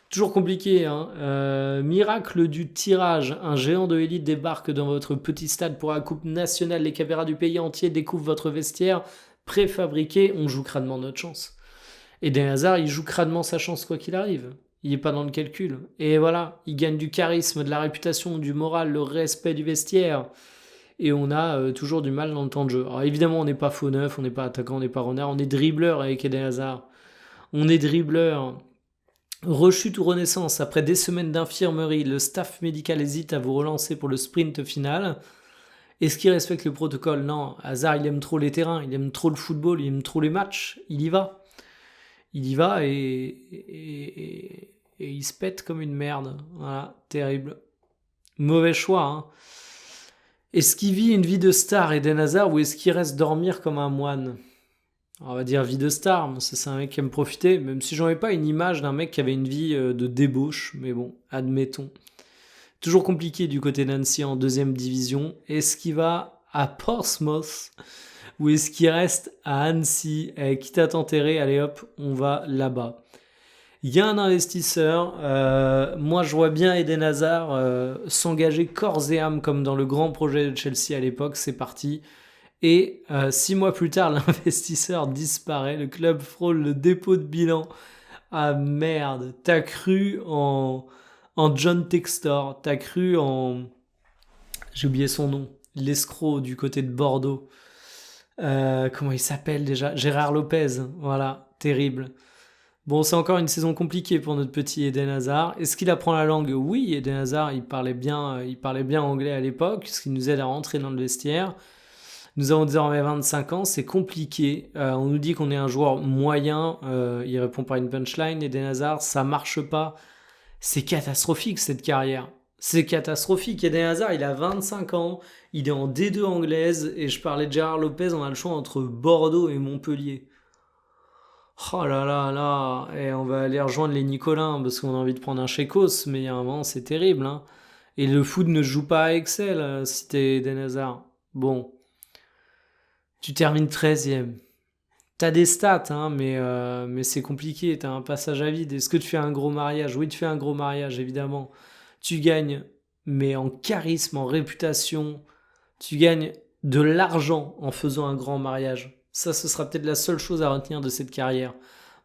Toujours compliqué, hein. Miracle du tirage. Un géant de élite débarque dans votre petit stade pour la Coupe nationale. Les caméras du pays entier découvrent votre vestiaire préfabriqué. On joue crânement notre chance. Eden Hazard, il joue crânement sa chance quoi qu'il arrive. Il n'est pas dans le calcul. Et voilà, il gagne du charisme, de la réputation, du moral, le respect du vestiaire. Et on a toujours du mal dans le temps de jeu. Alors évidemment, on n'est pas faux neuf, on n'est pas attaquant, on n'est pas renard, on est dribbleur avec Eden Hazard. On est dribbleur. Rechute ou renaissance, après des semaines d'infirmerie, le staff médical hésite à vous relancer pour le sprint final. Est-ce qu'il respecte le protocole? Non. Hazard, il aime trop les terrains, il aime trop le football, il aime trop les matchs. Il y va. Il y va et il se pète comme une merde. Voilà, terrible. Mauvais choix, hein. Est-ce qu'il vit une vie de star, Eden Hazard, ou est-ce qu'il reste dormir comme un moine? On va dire vie de star, mais c'est un mec qui aime profiter, même si j'en ai pas une image d'un mec qui avait une vie de débauche, mais bon, admettons. Toujours compliqué du côté d'Annecy en deuxième division. Est-ce qu'il va à Portsmouth ou est-ce qu'il reste à Annecy? Quitte à t'enterrer, allez hop, on va là-bas. Il y a un investisseur, moi je vois bien Eden Hazard s'engager corps et âme comme dans le grand projet de Chelsea à l'époque, c'est parti. Et 6 mois plus tard, l'investisseur disparaît, le club frôle le dépôt de bilan. Ah merde, t'as cru en John Textor, t'as cru en... J'ai oublié son nom, l'escroc du côté de Bordeaux. Comment il s'appelle déjà? Gérard Lopez, voilà, terrible. Bon, c'est encore une saison compliquée pour notre petit Eden Hazard. Est-ce qu'il apprend la langue? Oui, Eden Hazard, il parlait bien anglais à l'époque, ce qui nous aide à rentrer dans le vestiaire. Nous avons désormais 25 ans, c'est compliqué. On nous dit qu'on est un joueur moyen. Il répond par une punchline. Eden Hazard, ça marche pas. C'est catastrophique cette carrière. C'est catastrophique. Eden Hazard, il a 25 ans. Il est en D2 anglaise. Et je parlais de Gérard Lopez, on a le choix entre Bordeaux et Montpellier. Oh là là là. Et on va aller rejoindre les Nicolins parce qu'on a envie de prendre un Chécos. Mais il y a un moment, c'est terrible, hein. Et le foot ne joue pas à Excel si t'es Eden Hazard. Bon. Tu termines 13e. T'as des stats, hein, mais c'est compliqué. T'as un passage à vide. Est-ce que tu fais un gros mariage? Oui, tu fais un gros mariage, évidemment. Tu gagnes, mais en charisme, en réputation. Tu gagnes de l'argent en faisant un grand mariage. Ça, ce sera peut-être la seule chose à retenir de cette carrière.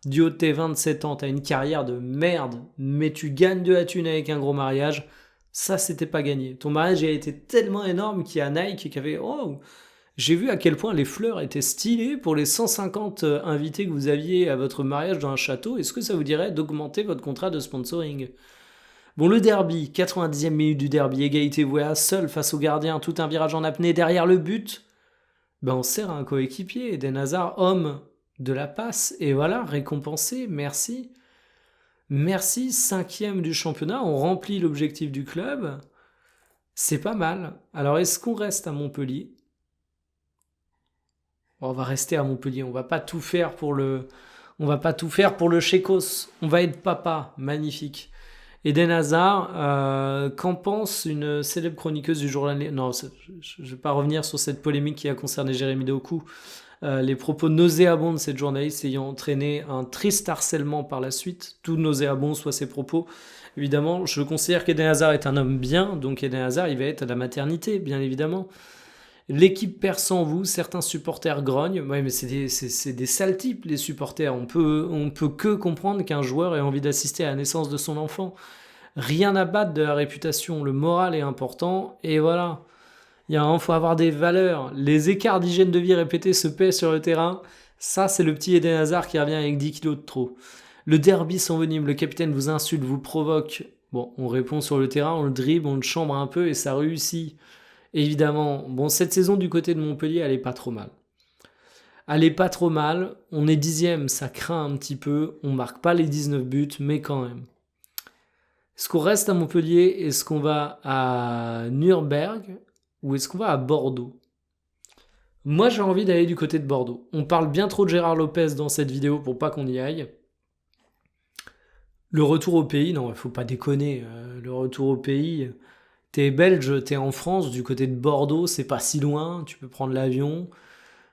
Du haut de tes 27 ans, t'as une carrière de merde, mais tu gagnes de la thune avec un gros mariage. Ça, c'était pas gagné. Ton mariage a été tellement énorme qu'il y a Nike qui avait... Oh, j'ai vu à quel point les fleurs étaient stylées pour les 150 invités que vous aviez à votre mariage dans un château. Est-ce que ça vous dirait d'augmenter votre contrat de sponsoring? Bon, le derby, 90e minute du derby, égalité Wea, seul face au gardien, tout un virage en apnée derrière le but. Ben on sert un coéquipier, Eden Hazard, homme de la passe, et voilà, récompensé, merci. Merci, 5e du championnat, on remplit l'objectif du club. C'est pas mal. Alors est-ce qu'on reste à Montpellier? On va rester à Montpellier, on va pas tout faire pour le Chécos. On va être papa, magnifique. Eden Hazard, qu'en pense une célèbre chroniqueuse du journal... Non, je vais pas revenir sur cette polémique qui a concerné Jérémy Doku. Les propos nauséabonds de cette journaliste ayant entraîné un triste harcèlement par la suite. Tout nauséabond soit ses propos. Évidemment, je considère qu'Eden Hazard est un homme bien, donc Eden Hazard, il va être à la maternité, bien évidemment. L'équipe perd sans vous, certains supporters grognent. Ouais, mais c'est des sales types, les supporters. On peut que comprendre qu'un joueur ait envie d'assister à la naissance de son enfant. Rien à battre de la réputation, le moral est important, et voilà. Il faut avoir des valeurs. Les écarts d'hygiène de vie répétés se paient sur le terrain. Ça, c'est le petit Eden Hazard qui revient avec 10 kilos de trop. Le derby s'envenime, le capitaine vous insulte, vous provoque. Bon, on répond sur le terrain, on le dribble, on le chambre un peu, et ça réussit. Évidemment, bon, cette saison du côté de Montpellier, elle est pas trop mal. Elle est pas trop mal, on est 10e, ça craint un petit peu, on marque pas les 19 buts, mais quand même. Est-ce qu'on reste à Montpellier? Est-ce qu'on va à Nuremberg? Ou est-ce qu'on va à Bordeaux? Moi, j'ai envie d'aller du côté de Bordeaux. On parle bien trop de Gérard Lopez dans cette vidéo pour pas qu'on y aille. Le retour au pays, non, il faut pas déconner. Le retour au pays... T'es belge, t'es en France, du côté de Bordeaux, c'est pas si loin, tu peux prendre l'avion,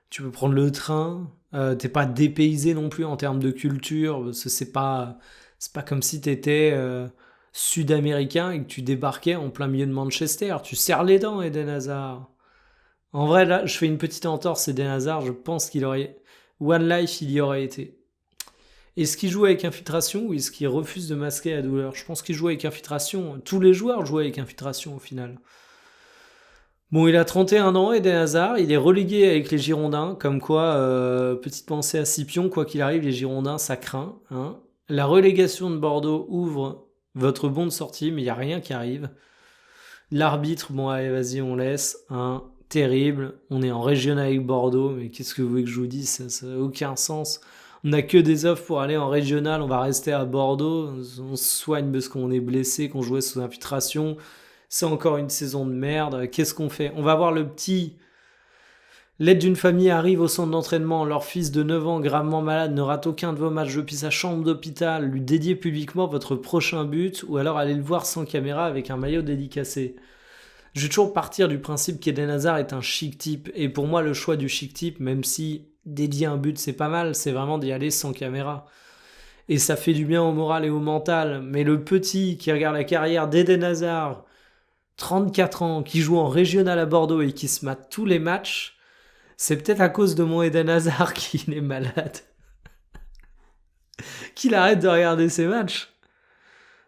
tu peux prendre le train, t'es pas dépaysé non plus en termes de culture, parce que c'est pas comme si t'étais sud-américain et que tu débarquais en plein milieu de Manchester, tu serres les dents, Eden Hazard. En vrai, là, je fais une petite entorse, Eden Hazard, je pense qu'il aurait... One Life, il y aurait été. Est-ce qu'il joue avec infiltration ou est-ce qu'il refuse de masquer la douleur? Je pense qu'il joue avec infiltration. Tous les joueurs jouent avec infiltration au final. Bon, il a 31 ans, Eden Hazard. Il est relégué avec les Girondins. Comme quoi, petite pensée à Scipion, quoi qu'il arrive, les Girondins, ça craint. Hein. La relégation de Bordeaux ouvre votre bon de sortie, mais il n'y a rien qui arrive. L'arbitre, bon allez, vas-y, on laisse. Hein. terrible. On est en régional avec Bordeaux, mais qu'est-ce que vous voulez que je vous dise, ça n'a aucun sens. On n'a que des offres pour aller en régional, on va rester à Bordeaux, on se soigne parce qu'on est blessé, qu'on jouait sous infiltration. C'est encore une saison de merde. Qu'est-ce qu'on fait? On va voir le petit. L'aide d'une famille arrive au centre d'entraînement. Leur fils de 9 ans, gravement malade, ne rate aucun de vos matchs depuis sa chambre d'hôpital. Lui dédier publiquement votre prochain but ou alors aller le voir sans caméra avec un maillot dédicacé. Je vais toujours partir du principe qu'Eden Hazard est un chic type. Et pour moi, le choix du chic type, même si dédier un but c'est pas mal, c'est vraiment d'y aller sans caméra. Et ça fait du bien au moral et au mental. Mais le petit qui regarde la carrière d'Eden Hazard, 34 ans, qui joue en régional à Bordeaux et qui se mate tous les matchs, c'est peut-être à cause de mon Eden Hazard qu'il est malade. Qu'il arrête de regarder ses matchs.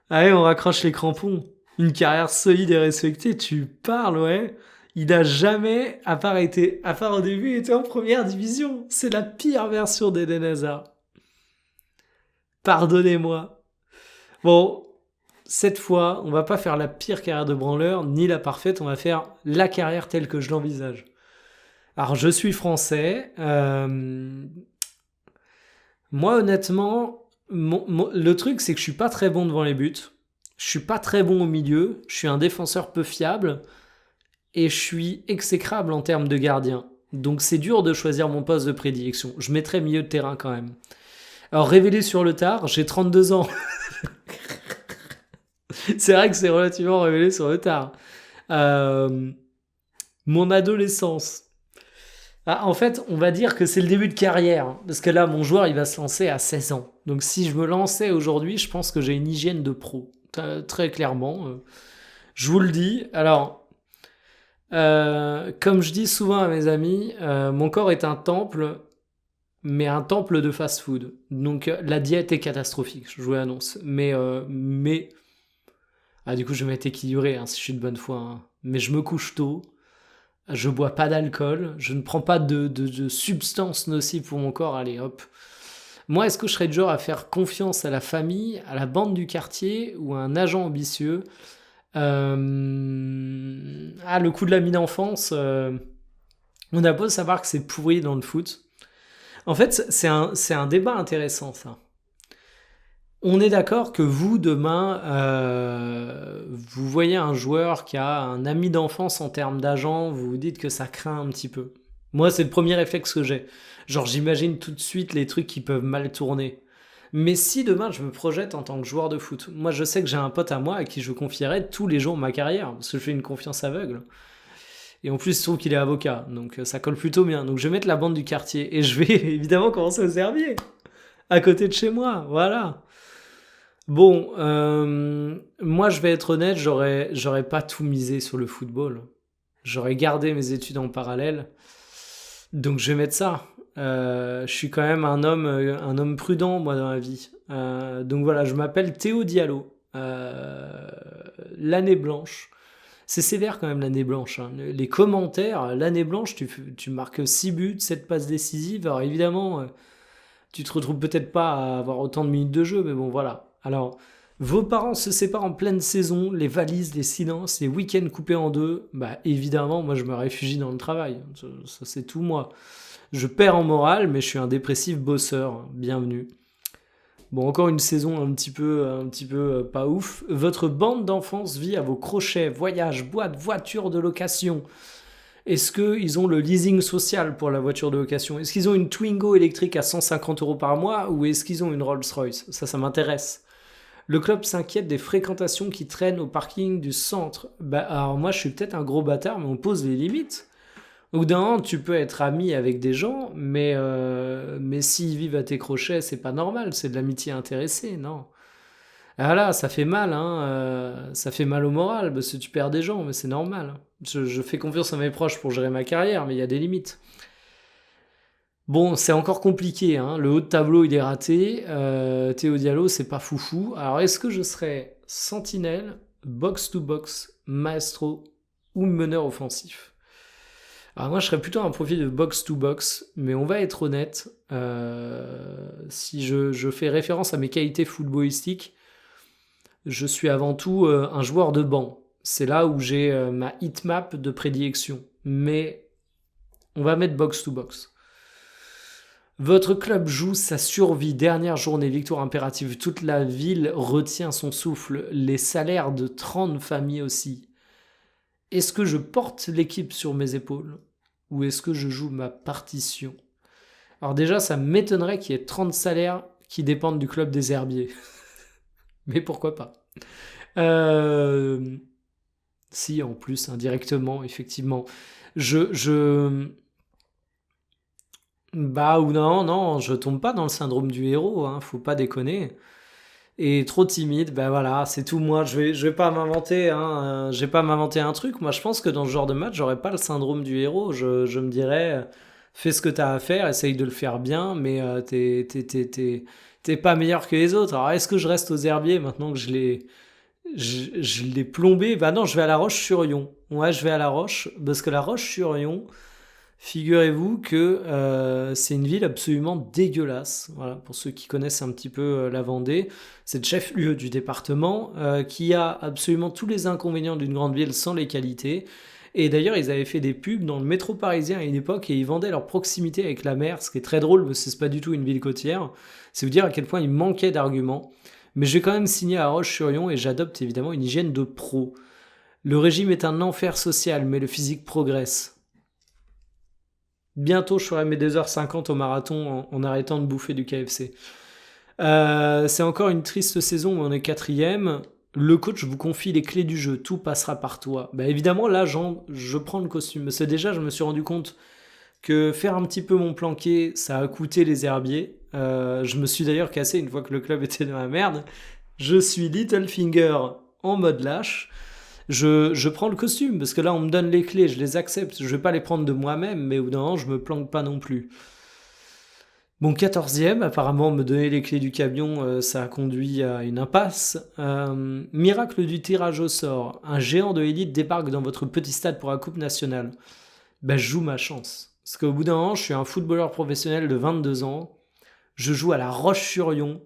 Allez, on raccroche les crampons. Une carrière solide et respectée, tu parles, ouais. Il n'a jamais, à part au début, été en première division. C'est la pire version d'Eden Hazard. Pardonnez-moi. Bon, cette fois, on va pas faire la pire carrière de branleur, ni la parfaite, on va faire la carrière telle que je l'envisage. Alors, je suis français. Moi, honnêtement, le truc, c'est que je suis pas très bon devant les buts. Je suis pas très bon au milieu. Je suis un défenseur peu fiable. Et je suis exécrable en termes de gardien. Donc, c'est dur de choisir mon poste de prédilection. Je mettrais milieu de terrain quand même. Alors, révélé sur le tard, j'ai 32 ans. C'est vrai que c'est relativement révélé sur le tard. Mon adolescence. Ah, en fait, on va dire que c'est le début de carrière. Parce que là, mon joueur, il va se lancer à 16 ans. Donc si je me lançais aujourd'hui, je pense que j'ai une hygiène de pro. Très clairement. Je vous le dis. Alors, comme je dis souvent à mes amis, mon corps est un temple, mais un temple de fast-food. Donc la diète est catastrophique, je vous l'annonce. Mais... Ah, du coup, je vais m'être équilibré, hein, si je suis de bonne foi. Hein. Mais je me couche tôt. Je bois pas d'alcool, je ne prends pas de substances nocives pour mon corps, allez hop. Moi, est-ce que je serais du genre à faire confiance à la famille, à la bande du quartier ou à un agent ambitieux le coup de la mine enfance, on a beau savoir que c'est pourri dans le foot. En fait, c'est un débat intéressant, ça. On est d'accord que vous, demain, vous voyez un joueur qui a un ami d'enfance en termes d'agent, vous vous dites que ça craint un petit peu. Moi, c'est le premier réflexe que j'ai. Genre, j'imagine tout de suite les trucs qui peuvent mal tourner. Mais si demain, je me projette en tant que joueur de foot, moi, je sais que j'ai un pote à moi à qui je confierais tous les jours ma carrière, parce que je fais une confiance aveugle. Et en plus, il se trouve qu'il est avocat, donc ça colle plutôt bien. Donc, je vais mettre la bande du quartier et je vais évidemment commencer au Herbiers, à côté de chez moi, voilà. Bon, moi je vais être honnête, j'aurais pas tout misé sur le football. J'aurais gardé mes études en parallèle. Donc je vais mettre ça. Je suis quand même un homme prudent, moi, dans la vie. Donc voilà, je m'appelle Théo Diallo. L'année blanche. C'est sévère quand même l'année blanche. Hein. Les commentaires, l'année blanche, tu marques 6 buts, 7 passes décisives. Alors évidemment, tu te retrouves peut-être pas à avoir autant de minutes de jeu, mais bon voilà. Alors, vos parents se séparent en pleine saison, les valises, les silences, les week-ends coupés en deux. Bah évidemment, moi je me réfugie dans le travail. Ça c'est tout moi. Je perds en morale, mais je suis un dépressif bosseur. Bienvenue. Bon, encore une saison un petit peu pas ouf. Votre bande d'enfance vit à vos crochets, voyages, boîtes, voitures de location. Est-ce qu'ils ont le leasing social pour la voiture de location? Est-ce qu'ils ont une Twingo électrique à 150 € par mois ou est-ce qu'ils ont une Rolls-Royce? Ça m'intéresse. Le club s'inquiète des fréquentations qui traînent au parking du centre. Bah, alors moi, je suis peut-être un gros bâtard, mais on pose les limites. Au bout d'un moment, tu peux être ami avec des gens, mais s'ils vivent à tes crochets, c'est pas normal. C'est de l'amitié intéressée, non. Ah là, ça fait mal, hein. Ça fait mal au moral, parce que tu perds des gens, mais c'est normal. Je fais confiance à mes proches pour gérer ma carrière, mais il y a des limites. Bon, c'est encore compliqué, hein. Le haut de tableau, il est raté. Théo Diallo, c'est pas foufou. Alors, est-ce que je serais sentinelle, box-to-box, maestro ou meneur offensif? Alors moi, je serais plutôt un profil de box-to-box, mais on va être honnête. Si je fais référence à mes qualités footballistiques, je suis avant tout un joueur de banc. C'est là où j'ai ma heatmap de prédilection. Mais on va mettre box to box. Votre club joue sa survie, dernière journée, victoire impérative. Toute la ville retient son souffle, les salaires de 30 familles aussi. Est-ce que je porte l'équipe sur mes épaules ou est-ce que je joue ma partition? Alors déjà, ça m'étonnerait qu'il y ait 30 salaires qui dépendent du club des herbiers. Mais pourquoi pas? Si, en plus, indirectement, effectivement. Je... Bah ou non, je tombe pas dans le syndrome du héros, hein, faut pas déconner. Et trop timide, ben voilà, c'est tout moi, je vais pas m'inventer, hein, je vais pas m'inventer un truc. Moi, je pense que dans ce genre de match, j'aurais pas le syndrome du héros. Je me dirais, fais ce que t'as à faire, essaye de le faire bien, mais t'es pas meilleur que les autres. Alors, est-ce que je reste aux herbiers maintenant que je l'ai plombé? Bah non, je vais à La Roche-sur-Yon. Ouais, je vais à La Roche, parce que La Roche-sur-Yon, figurez-vous que c'est une ville absolument dégueulasse. Voilà, pour ceux qui connaissent un petit peu la Vendée, c'est le chef-lieu du département qui a absolument tous les inconvénients d'une grande ville sans les qualités. Et d'ailleurs, ils avaient fait des pubs dans le métro parisien à une époque et ils vendaient leur proximité avec la mer, ce qui est très drôle parce que c'est pas du tout une ville côtière. C'est vous dire à quel point il manquait d'arguments. Mais j'ai quand même signé à Roche-sur-Yon et j'adopte évidemment une hygiène de pro. Le régime est un enfer social, mais le physique progresse. Bientôt, je ferai mes 2h50 au marathon en arrêtant de bouffer du KFC. C'est encore une triste saison où on est quatrième. Le coach vous confie les clés du jeu. Tout passera par toi. Bah évidemment, là, je prends le costume. Parce que déjà, je me suis rendu compte que faire un petit peu mon planqué, ça a coûté les herbiers. Je me suis d'ailleurs cassé une fois que le club était dans la merde. Je suis Littlefinger en mode lâche. Je prends le costume, parce que là, on me donne les clés, je les accepte. Je vais pas les prendre de moi-même, mais au bout d'un moment, je me planque pas non plus. Bon, 14e, apparemment, me donner les clés du camion, ça a conduit à une impasse. Miracle du tirage au sort. Un géant de l'élite débarque dans votre petit stade pour la Coupe nationale. Ben, je joue ma chance. Parce qu'au bout d'un moment, je suis un footballeur professionnel de 22 ans. Je joue à La Roche-sur-Yon.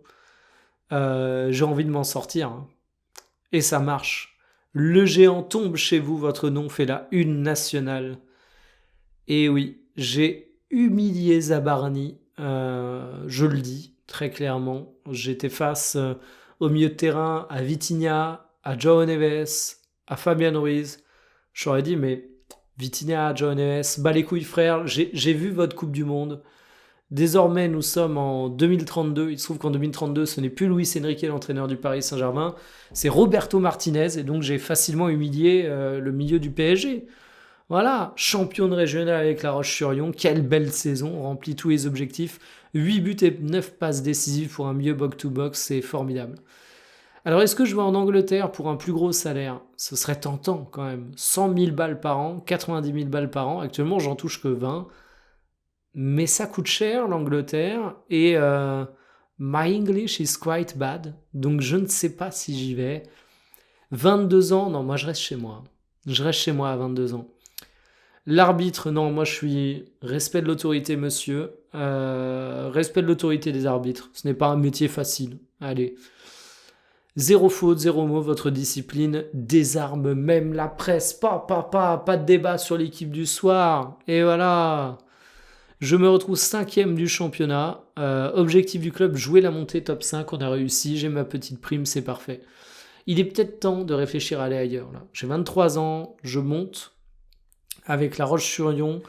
J'ai envie de m'en sortir, hein. Et ça marche. Le géant tombe chez vous, votre nom fait la une nationale. Et oui, j'ai humilié Zabarni, je le dis très clairement. J'étais face au milieu de terrain à Vitinha, à João Neves, à Fabian Ruiz. J'aurais dit, mais Vitinha, João Neves, bas les couilles frère, j'ai vu votre Coupe du Monde. Désormais, nous sommes en 2032. Il se trouve qu'en 2032, ce n'est plus Luis Enrique, l'entraîneur du Paris Saint-Germain, c'est Roberto Martinez. Et donc, j'ai facilement humilié le milieu du PSG. Voilà, champion de régional avec La Roche-sur-Yon. Quelle belle saison, on remplit tous les objectifs. 8 buts et 9 passes décisives pour un milieu box-to-box, c'est formidable. Alors, est-ce que je vais en Angleterre pour un plus gros salaire? Ce serait tentant quand même. 100 000 balles par an, 90 000 balles par an. Actuellement, j'en touche que 20. Mais ça coûte cher l'Angleterre et my English is quite bad, donc je ne sais pas si j'y vais. 22 ans, non, moi je reste chez moi. Je reste chez moi à 22 ans. L'arbitre, non, moi je suis respect de l'autorité, monsieur. Respect de l'autorité des arbitres. Ce n'est pas un métier facile. Allez. Zéro faute, zéro mot, votre discipline désarme même la presse. Pas de débat sur l'équipe du soir. Et voilà. Je me retrouve 5e du championnat. Objectif du club, jouer la montée top 5. On a réussi, j'ai ma petite prime, c'est parfait. Il est peut-être temps de réfléchir à aller ailleurs. Là. J'ai 23 ans, je monte avec La Roche-sur-Yon,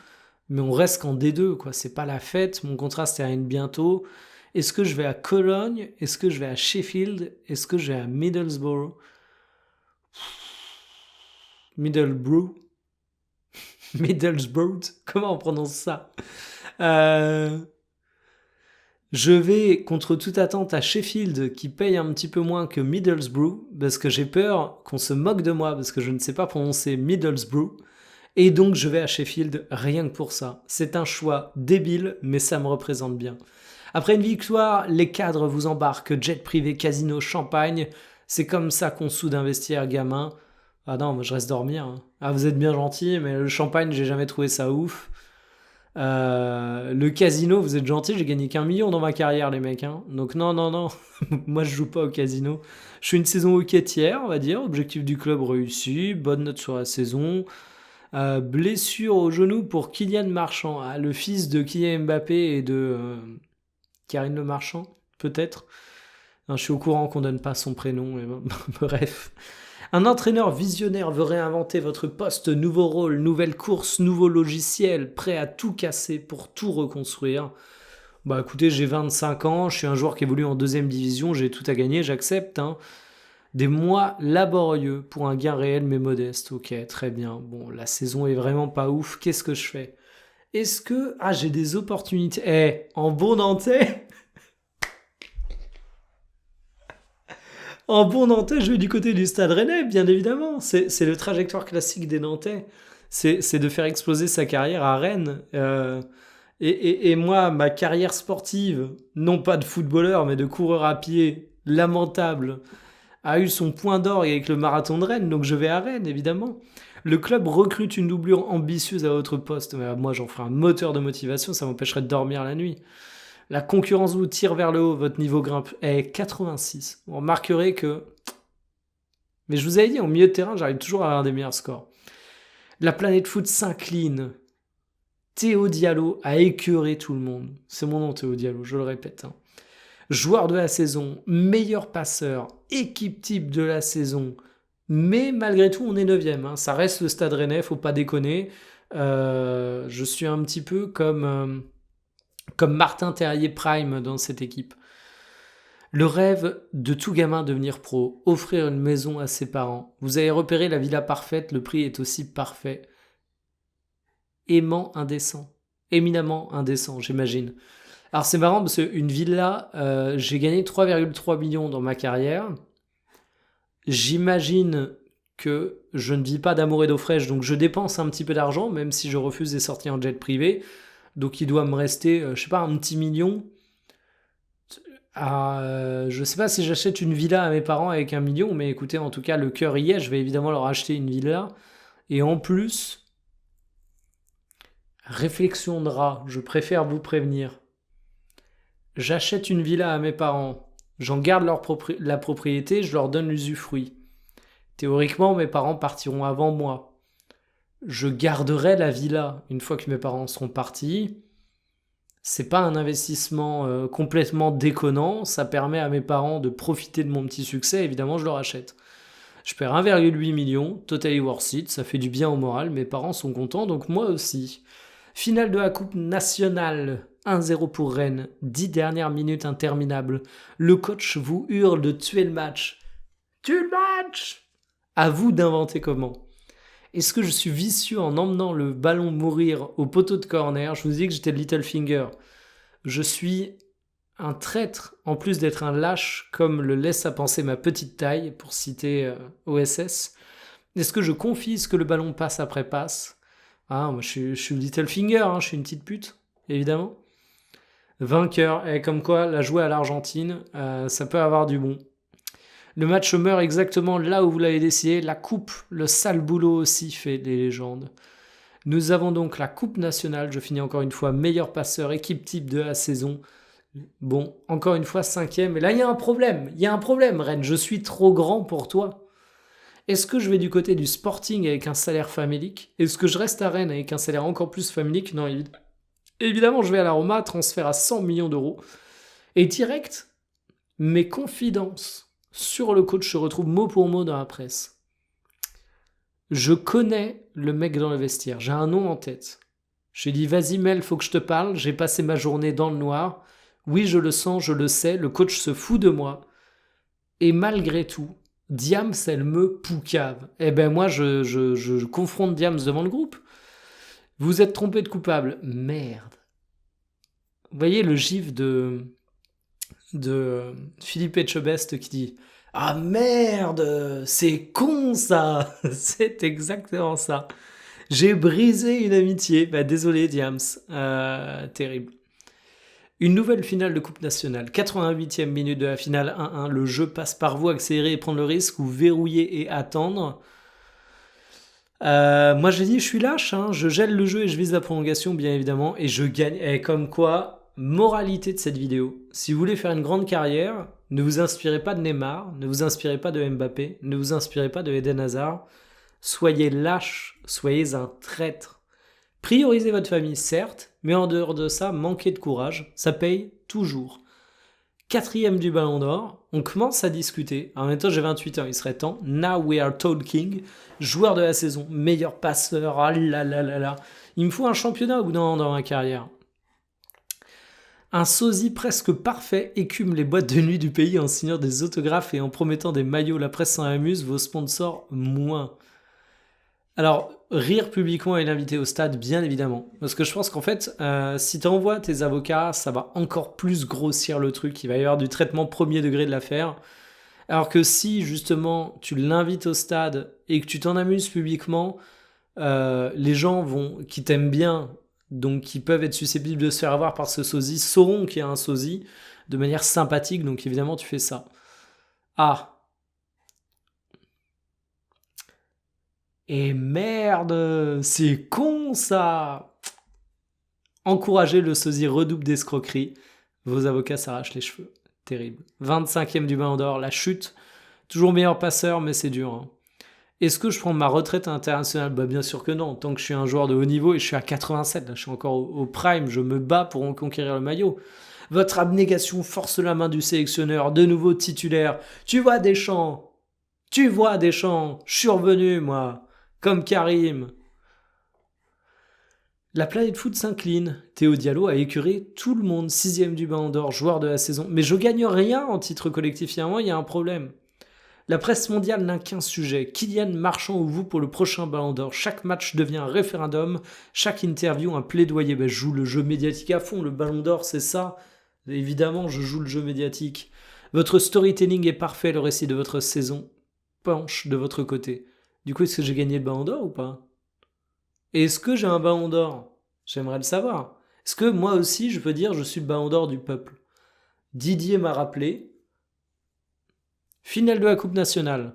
mais on reste qu'en D2, quoi. C'est pas la fête, mon contrat se termine bientôt. Est-ce que je vais à Cologne? Est-ce que je vais à Sheffield? Est-ce que je vais à Middlesbrough? Middlesbrough? Middlesbrough? Comment on prononce ça? Je vais contre toute attente à Sheffield qui paye un petit peu moins que Middlesbrough parce que j'ai peur qu'on se moque de moi parce que je ne sais pas prononcer Middlesbrough et donc je vais à Sheffield rien que pour ça. C'est un choix débile mais ça me représente bien. Après une victoire, les cadres vous embarquent, jet privé, casino, champagne. C'est comme ça qu'on soude un vestiaire gamin. Ah non, moi je reste dormir. Hein. Ah vous êtes bien gentil mais le champagne j'ai jamais trouvé ça ouf. Le casino, vous êtes gentils, j'ai gagné qu'1 million dans ma carrière, les mecs, hein. Donc non, non, non, moi je joue pas au casino. Je fais une saison hockey-tière, on va dire. Objectif du club réussi, bonne note sur la saison. Blessure au genou pour Kylian Marchand, ah, le fils de Kylian Mbappé et de Karine Le Marchand, peut-être. Non, je suis au courant qu'on donne pas son prénom, mais bon, bref. Un entraîneur visionnaire veut réinventer votre poste, nouveau rôle, nouvelle course, nouveau logiciel, prêt à tout casser pour tout reconstruire. Bah écoutez, j'ai 25 ans, je suis un joueur qui évolue en deuxième division, j'ai tout à gagner, j'accepte, hein. Des mois laborieux pour un gain réel mais modeste. Ok, très bien. Bon, la saison est vraiment pas ouf. Qu'est-ce que je fais? Est-ce que... Ah, j'ai des opportunités. En bon nantais, en bon nantais, je vais du côté du Stade Rennais, bien évidemment. C'est le trajectoire classique des Nantais. C'est de faire exploser sa carrière à Rennes. Et moi, ma carrière sportive, non pas de footballeur, mais de coureur à pied, lamentable, a eu son point d'orgue avec le marathon de Rennes, donc je vais à Rennes, évidemment. Le club recrute une doublure ambitieuse à votre poste. Mais moi, j'en ferai un moteur de motivation, ça m'empêcherait de dormir la nuit. La concurrence vous tire vers le haut, votre niveau grimpe. 86. Vous remarquerez que... Mais je vous avais dit, en milieu de terrain, j'arrive toujours à avoir des meilleurs scores. La planète foot s'incline. Théo Diallo a écœuré tout le monde. C'est mon nom, Théo Diallo, je le répète, hein. Joueur de la saison, meilleur passeur, équipe type de la saison. Mais malgré tout, on est 9ème, hein. Ça reste le Stade Rennais, faut pas déconner. Je suis un petit peu comme Martin Terrier Prime dans cette équipe. Le rêve de tout gamin devenir pro, offrir une maison à ses parents. Vous avez repéré la villa parfaite, le prix est aussi parfait. Aimant indécent. Éminemment indécent, j'imagine. Alors c'est marrant parce qu'une villa, j'ai gagné 3,3 millions dans ma carrière. J'imagine que je ne vis pas d'amour et d'eau fraîche, donc je dépense un petit peu d'argent, même si je refuse des sorties en jet privé. Donc il doit me rester, je sais pas, un petit million. Je sais pas si j'achète une villa à mes parents avec 1 million, mais écoutez, en tout cas, le cœur y est, je vais évidemment leur acheter une villa. Et en plus, réflexion de rat, je préfère vous prévenir. J'achète une villa à mes parents, j'en garde la propriété, je leur donne l'usufruit. Théoriquement, mes parents partiront avant moi. Je garderai la villa une fois que mes parents seront partis. C'est pas un investissement complètement déconnant, ça permet à mes parents de profiter de mon petit succès, évidemment je leur achète. Je perds 1,8 million, totally worth it, ça fait du bien au moral, mes parents sont contents, donc moi aussi. Finale de la Coupe nationale, 1-0 pour Rennes, 10 dernières minutes interminables. Le coach vous hurle de tuer le match. Tue le match! À vous d'inventer comment. Est-ce que je suis vicieux en emmenant le ballon mourir au poteau de corner? Je vous dis que j'étais Littlefinger. Je suis un traître, en plus d'être un lâche, comme le laisse à penser ma petite taille, pour citer OSS. Est-ce que je confise que le ballon passe après passe? Ah, moi je suis Littlefinger, hein, je suis une petite pute, évidemment. Vainqueur, et comme quoi, la jouer à l'Argentine, ça peut avoir du bon. Le match meurt exactement là où vous l'avez décidé. La coupe, le sale boulot aussi fait des légendes. Nous avons donc la coupe nationale. Je finis encore une fois meilleur passeur, équipe type de la saison. Bon, encore une fois 5ème. Et là, il y a un problème. Il y a un problème, Rennes. Je suis trop grand pour toi. Est-ce que je vais du côté du Sporting avec un salaire famélique? Est-ce que je reste à Rennes avec un salaire encore plus famélique? Non, évidemment, je vais à la Roma, transfert à 100 millions d'euros. Et direct, mes confidences sur le coach se retrouvent mot pour mot dans la presse. Je connais le mec dans le vestiaire, j'ai un nom en tête. Je lui ai dit, vas-y Mel, faut que je te parle, j'ai passé ma journée dans le noir. Oui, je le sens, je le sais, le coach se fout de moi. Et malgré tout, Diams, elle me poucave. Eh ben moi, je confronte Diams devant le groupe. Vous êtes trompé de coupable. Merde. Vous voyez le gif de Philippe Etchebest qui dit « Ah merde, c'est con ça !» C'est exactement ça. J'ai brisé une amitié. Bah, désolé Diams. Terrible. Une nouvelle finale de Coupe nationale. 88e minute de la finale 1-1. Le jeu passe par vous, accélérer et prendre le risque ou verrouiller et attendre. Moi, j'ai dit, je suis lâche, hein, je gèle le jeu et je vise la prolongation, bien évidemment, et je gagne. Et comme quoi, moralité de cette vidéo, si vous voulez faire une grande carrière, ne vous inspirez pas de Neymar, ne vous inspirez pas de Mbappé, ne vous inspirez pas de Eden Hazard. Soyez lâche, soyez un traître. Priorisez votre famille, certes, mais en dehors de ça, manquez de courage, ça paye toujours. 4e du Ballon d'Or, on commence à discuter. En même temps, j'ai 28 ans, il serait temps. Now we are talking. Joueur de la saison, meilleur passeur, ah là là là là. Il me faut un championnat au bout d'un moment dans ma carrière. Un sosie presque parfait écume les boîtes de nuit du pays en signant des autographes et en promettant des maillots. La presse s'en amuse, vos sponsors moins. Alors, rire publiquement et l'inviter au stade, bien évidemment. Parce que je pense qu'en fait, si tu envoies tes avocats, ça va encore plus grossir le truc. Il va y avoir du traitement premier degré de l'affaire. Alors que si, justement, tu l'invites au stade et que tu t'en amuses publiquement, les gens qui t'aiment bien, donc qui peuvent être susceptibles de se faire avoir par ce sosie, sauront qu'il y a un sosie de manière sympathique. Donc évidemment, tu fais ça. Ah, et merde, c'est con ça. Encouragez le sosie redouble d'escroquerie. Vos avocats s'arrachent les cheveux. Terrible. 25e du Ballon d'Or, la chute. Toujours meilleur passeur, mais c'est dur. Hein. Est-ce que je prends ma retraite internationale? Bah bien sûr que non. Tant que je suis un joueur de haut niveau et je suis à 87, là, je suis encore au prime, je me bats pour conquérir le maillot. Votre abnégation force la main du sélectionneur, de nouveau titulaire. Tu vois Deschamps, je suis revenu moi. Comme Karim. La planète foot s'incline. Théo Diallo a écœuré tout le monde. 6e du Ballon d'Or, joueur de la saison. Mais je gagne rien en titre collectif. Il y a un problème. La presse mondiale n'a qu'un sujet. Kylian Marchand ou vous pour le prochain Ballon d'Or. Chaque match devient un référendum. Chaque interview un plaidoyer. Je joue le jeu médiatique à fond. Le Ballon d'Or, c'est ça. Évidemment, je joue le jeu médiatique. Votre storytelling est parfait. Le récit de votre saison penche de votre côté. Du coup, est-ce que j'ai gagné le Ballon d'Or ou pas? Et est-ce que j'ai un Ballon d'Or? J'aimerais le savoir. Est-ce que moi aussi, je peux dire je suis le Ballon d'Or du peuple? Didier m'a rappelé. Finale de la Coupe nationale.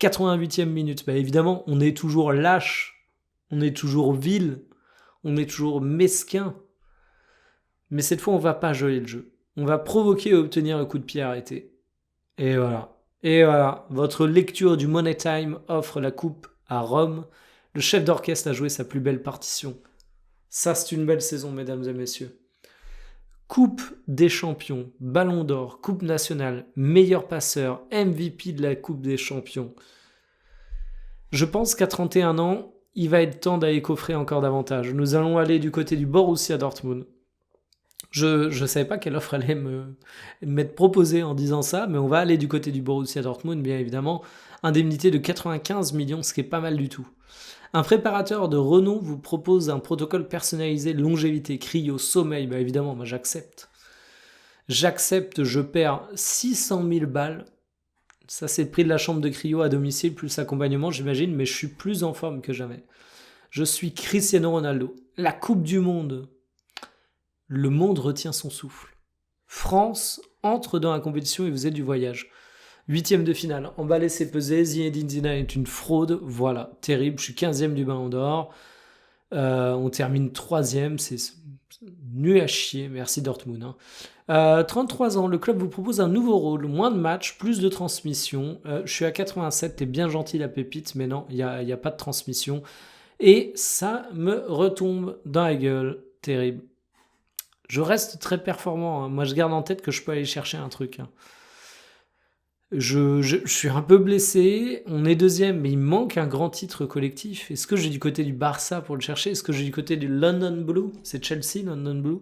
88e minute. Bah évidemment, on est toujours lâche. On est toujours vil. On est toujours mesquin. Mais cette fois, on va pas jouer le jeu. On va provoquer et obtenir un coup de pied arrêté. Et voilà. Et voilà. Votre lecture du Money Time offre la coupe à Rome. Le chef d'orchestre a joué sa plus belle partition. Ça, c'est une belle saison, mesdames et messieurs. Coupe des champions, Ballon d'Or, Coupe nationale, meilleur passeur, MVP de la Coupe des champions. Je pense qu'à 31 ans, il va être temps d'aller coffrer encore davantage. Nous allons aller du côté du Borussia Dortmund. Je ne savais pas quelle offre allait m'être proposée en disant ça, mais on va aller du côté du Borussia Dortmund, bien évidemment. Indemnité de 95 millions, ce qui est pas mal du tout. Un préparateur de renom vous propose un protocole personnalisé longévité, cryo, sommeil. Bah évidemment, moi j'accepte. J'accepte, je perds 600 000 balles. Ça, c'est le prix de la chambre de cryo à domicile, plus accompagnement, j'imagine, mais je suis plus en forme que jamais. Je suis Cristiano Ronaldo. La Coupe du Monde. Le monde retient son souffle. France entre dans la compétition et vous êtes du voyage. 8e de finale, emballé c'est pesé, Zinedine Zidane est une fraude, voilà, terrible, je suis 15e du Ballon d'Or, on termine 3e, c'est nul à chier, merci Dortmund. 33 ans, le club vous propose un nouveau rôle, moins de matchs, plus de transmission, je suis à 87, t'es bien gentil la pépite, mais non, il n'y a pas de transmission, et ça me retombe dans la gueule, terrible. Je reste très performant, hein. Moi je garde en tête que je peux aller chercher un truc. Hein. Je suis un peu blessé, on est 2e, mais il me manque un grand titre collectif. Est-ce que j'ai du côté du Barça pour le chercher? Est-ce que j'ai du côté du London Blue? C'est Chelsea, London Blue.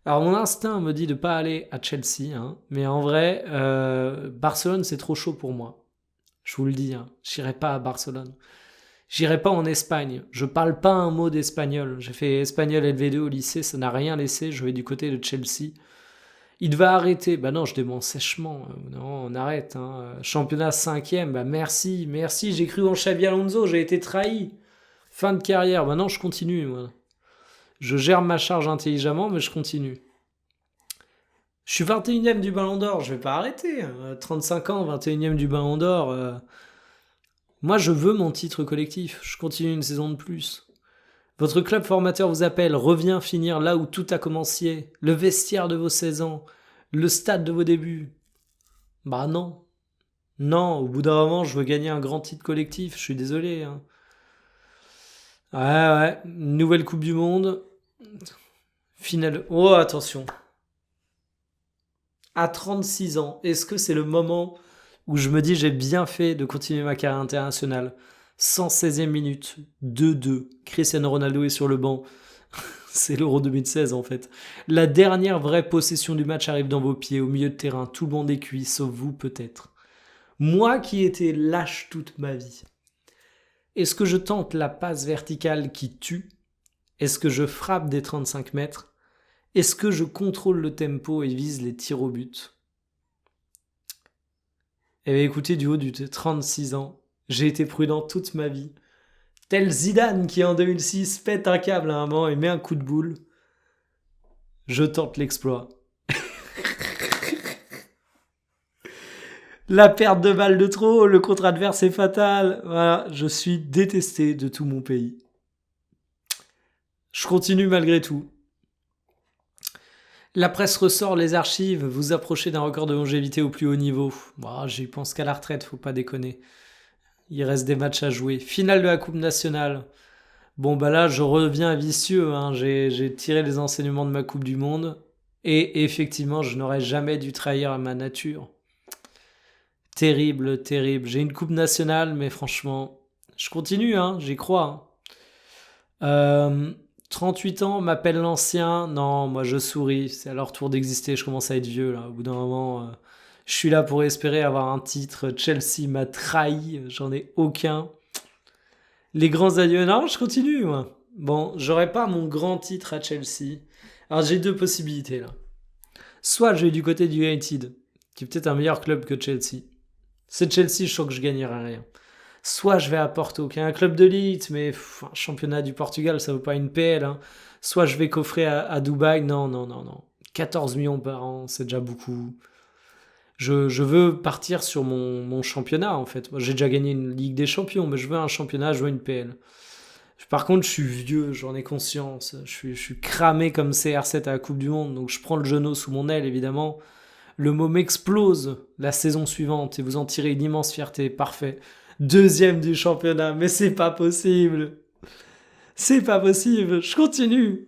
Alors mon instinct me dit de ne pas aller à Chelsea, hein, mais en vrai, Barcelone c'est trop chaud pour moi. Je vous le dis, hein, j'irai pas à Barcelone. J'irai pas en Espagne. Je parle pas un mot d'espagnol. J'ai fait espagnol LV2 au lycée, ça n'a rien laissé. Je vais du côté de Chelsea. Il va arrêter. Bah non, je demande sèchement. Non, on arrête. Hein. Championnat 5e. Bah merci. J'ai cru en Xabi Alonso. J'ai été trahi. Fin de carrière. Bah non, je continue. Moi. Je gère ma charge intelligemment, mais je continue. Je suis 21e du Ballon d'Or. Je vais pas arrêter. 35 ans, 21e du Ballon d'Or. Moi, je veux mon titre collectif. Je continue une saison de plus. Votre club formateur vous appelle, revient finir là où tout a commencé. Le vestiaire de vos 16 ans. Le stade de vos débuts. Bah non. Non, au bout d'un moment, je veux gagner un grand titre collectif. Je suis désolé. Hein. Ouais. Nouvelle Coupe du Monde. Finale. Oh, attention. À 36 ans, est-ce que c'est le moment où je me dis j'ai bien fait de continuer ma carrière internationale? 116e minute, 2-2. Cristiano Ronaldo est sur le banc. C'est l'Euro 2016 en fait. La dernière vraie possession du match arrive dans vos pieds, au milieu de terrain. Tout le monde est cuit, sauf vous peut-être. Moi qui étais lâche toute ma vie. Est-ce que je tente la passe verticale qui tue? Est-ce que je frappe des 35 mètres? Est-ce que je contrôle le tempo et vise les tirs au but? Eh bien écoutez, du haut de 36 ans, j'ai été prudent toute ma vie. Tel Zidane qui en 2006 pète un câble à un moment et met un coup de boule. Je tente l'exploit. La perte de balle de trop, le contre adverse est fatal. Voilà, je suis détesté de tout mon pays. Je continue malgré tout. La presse ressort les archives, vous approchez d'un record de longévité au plus haut niveau. Bon, j'y pense qu'à la retraite, faut pas déconner. Il reste des matchs à jouer. Finale de la Coupe nationale. Bon, bah là, je reviens vicieux. Hein. J'ai tiré les enseignements de ma Coupe du Monde. Et effectivement, je n'aurais jamais dû trahir ma nature. Terrible, terrible. J'ai une Coupe nationale, mais franchement, je continue, hein, j'y crois. 38 ans, m'appelle l'ancien. Non, moi je souris. C'est à leur tour d'exister. Je commence à être vieux, là. Au bout d'un moment, je suis là pour espérer avoir un titre. Chelsea m'a trahi. J'en ai aucun. Les grands adieux. Non, je continue, moi. Bon, j'aurais pas mon grand titre à Chelsea. Alors j'ai deux possibilités, là. Soit je vais du côté du United, qui est peut-être un meilleur club que Chelsea. C'est Chelsea, je sens que je gagnerai rien. Soit je vais à Porto, qui est un club de l'élite, mais un championnat du Portugal, ça vaut pas une PL. Hein. Soit je vais coffrer à Dubaï. Non. 14 millions par an, c'est déjà beaucoup. Je veux partir sur mon championnat, en fait. Moi, j'ai déjà gagné une Ligue des Champions, mais je veux un championnat, je veux une PL. Par contre, je suis vieux, j'en ai conscience. Je suis cramé comme CR7 à la Coupe du Monde, donc je prends le genou sous mon aile, évidemment. Le mot m'explose la saison suivante et vous en tirez une immense fierté. Parfait. Deuxième du championnat, mais c'est pas possible. C'est pas possible. Je continue.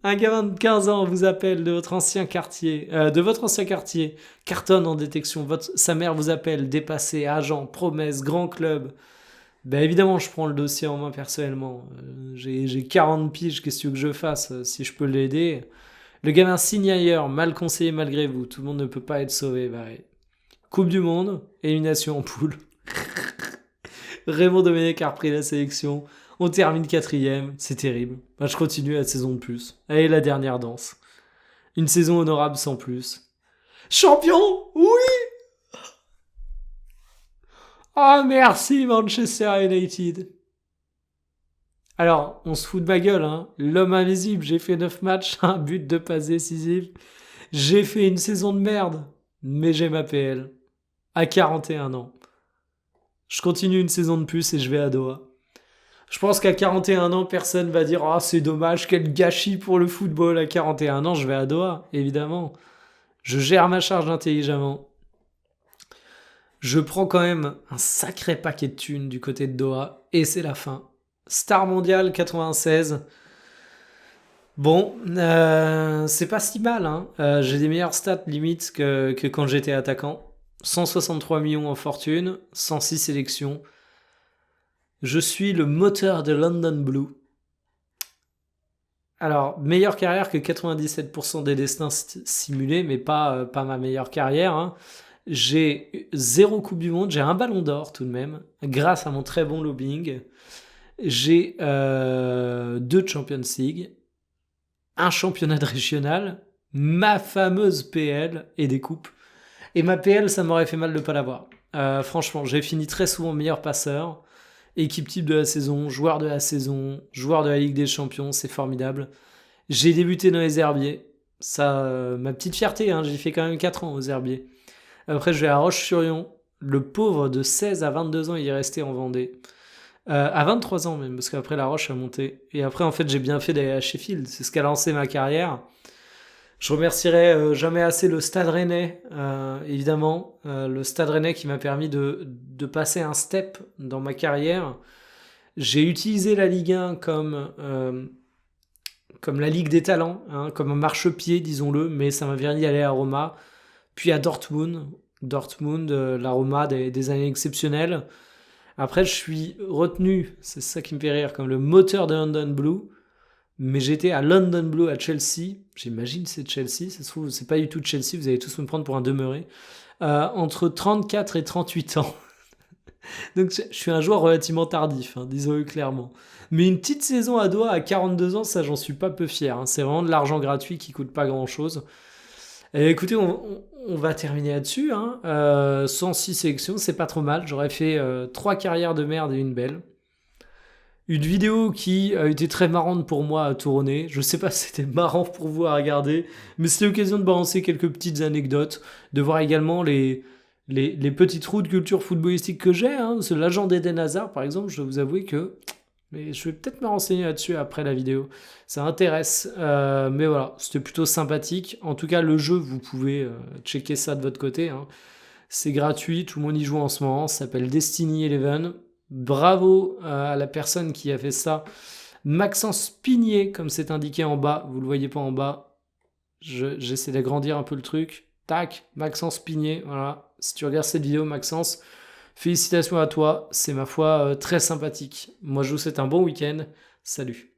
Un gamin de 15 ans vous appelle de votre ancien quartier, cartonne en détection. Sa mère vous appelle, dépassé, agent, promesse, grand club. Ben évidemment, je prends le dossier en main personnellement. J'ai 40 piges, qu'est-ce que tu veux que je fasse si je peux l'aider? Le gamin signe ailleurs, mal conseillé malgré vous. Tout le monde ne peut pas être sauvé. Bah ouais. Coupe du Monde, élimination en poule. Raymond Domenech a repris la sélection. On termine 4ème, c'est terrible. Bah, je continue la saison de plus. Allez, la dernière danse. Une saison honorable sans plus. Champion! Oui! Ah, merci Manchester United. Alors, on se fout de ma gueule, hein. L'homme invisible, j'ai fait 9 matchs, un but, 2 passes décisives. J'ai fait une saison de merde, mais j'ai ma PL. À 41 ans. Je continue une saison de plus et je vais à Doha. Je pense qu'à 41 ans, personne va dire « Ah, c'est dommage, quel gâchis pour le football. » À 41 ans, je vais à Doha, évidemment. Je gère ma charge intelligemment. Je prends quand même un sacré paquet de thunes du côté de Doha et c'est la fin. Star mondial 96. Bon, c'est pas si mal. Hein. J'ai des meilleures stats limite que quand j'étais attaquant. 163 millions en fortune, 106 sélections. Je suis le moteur de London Blue. Alors, meilleure carrière que 97% des destins simulés, mais pas ma meilleure carrière. Hein. J'ai 0 Coupe du Monde, j'ai un ballon d'or tout de même, grâce à mon très bon lobbying. J'ai 2 Champions League, un championnat de régional, ma fameuse PL et des coupes. Et ma PL, ça m'aurait fait mal de ne pas l'avoir. Franchement, j'ai fini très souvent meilleur passeur, équipe type de la saison, joueur de la saison, joueur de la Ligue des Champions, c'est formidable. J'ai débuté dans les Herbiers, ça, ma petite fierté, hein, j'ai fait quand même 4 ans aux Herbiers. Après, je vais à Roche-sur-Yon, Le pauvre de 16 à 22 ans, il est resté en Vendée. À 23 ans même, parce qu'après La Roche a monté. Et après, en fait, j'ai bien fait d'aller à Sheffield. C'est ce qui a lancé ma carrière. Je remercierai jamais assez le Stade Rennais, évidemment. Le Stade Rennais qui m'a permis de passer un step dans ma carrière. J'ai utilisé la Ligue 1 comme la Ligue des talents, hein, comme un marchepied, disons-le, mais ça m'a permis d'aller à Roma, puis à Dortmund. Dortmund, la Roma, des années exceptionnelles. Après, je suis retenu, c'est ça qui me fait rire, comme le moteur de London Blue. Mais j'étais à London Blue à Chelsea. J'imagine que c'est Chelsea. Ça se trouve, c'est pas du tout Chelsea. Vous allez tous me prendre pour un demeuré. Entre 34 et 38 ans. Donc je suis un joueur relativement tardif, hein, disons-le clairement. Mais une petite saison à doigt à 42 ans, ça j'en suis pas peu fier, hein. C'est vraiment de l'argent gratuit qui coûte pas grand-chose. Et écoutez, on va terminer là-dessus, hein. 106 sélections, c'est pas trop mal. J'aurais fait 3 carrières de merde et une belle. Une vidéo qui a été très marrante pour moi à tourner. Je sais pas si c'était marrant pour vous à regarder, mais c'était l'occasion de balancer quelques petites anecdotes, de voir également les petits trous de culture footballistique que j'ai. Hein. L'agent d'Eden Hazard, par exemple, je dois vous avouer que mais je vais peut-être me renseigner là-dessus après la vidéo. Ça intéresse. Mais voilà, c'était plutôt sympathique. En tout cas, le jeu, vous pouvez checker ça de votre côté, hein. C'est gratuit, tout le monde y joue en ce moment. Ça s'appelle Destiny Eleven. Bravo à la personne qui a fait ça. Maxence Pigné, comme c'est indiqué en bas. Vous le voyez pas en bas. J'essaie d'agrandir un peu le truc. Tac, Maxence Pigné. Voilà. Si tu regardes cette vidéo, Maxence, félicitations à toi. C'est ma foi très sympathique. Moi, je vous souhaite un bon week-end. Salut.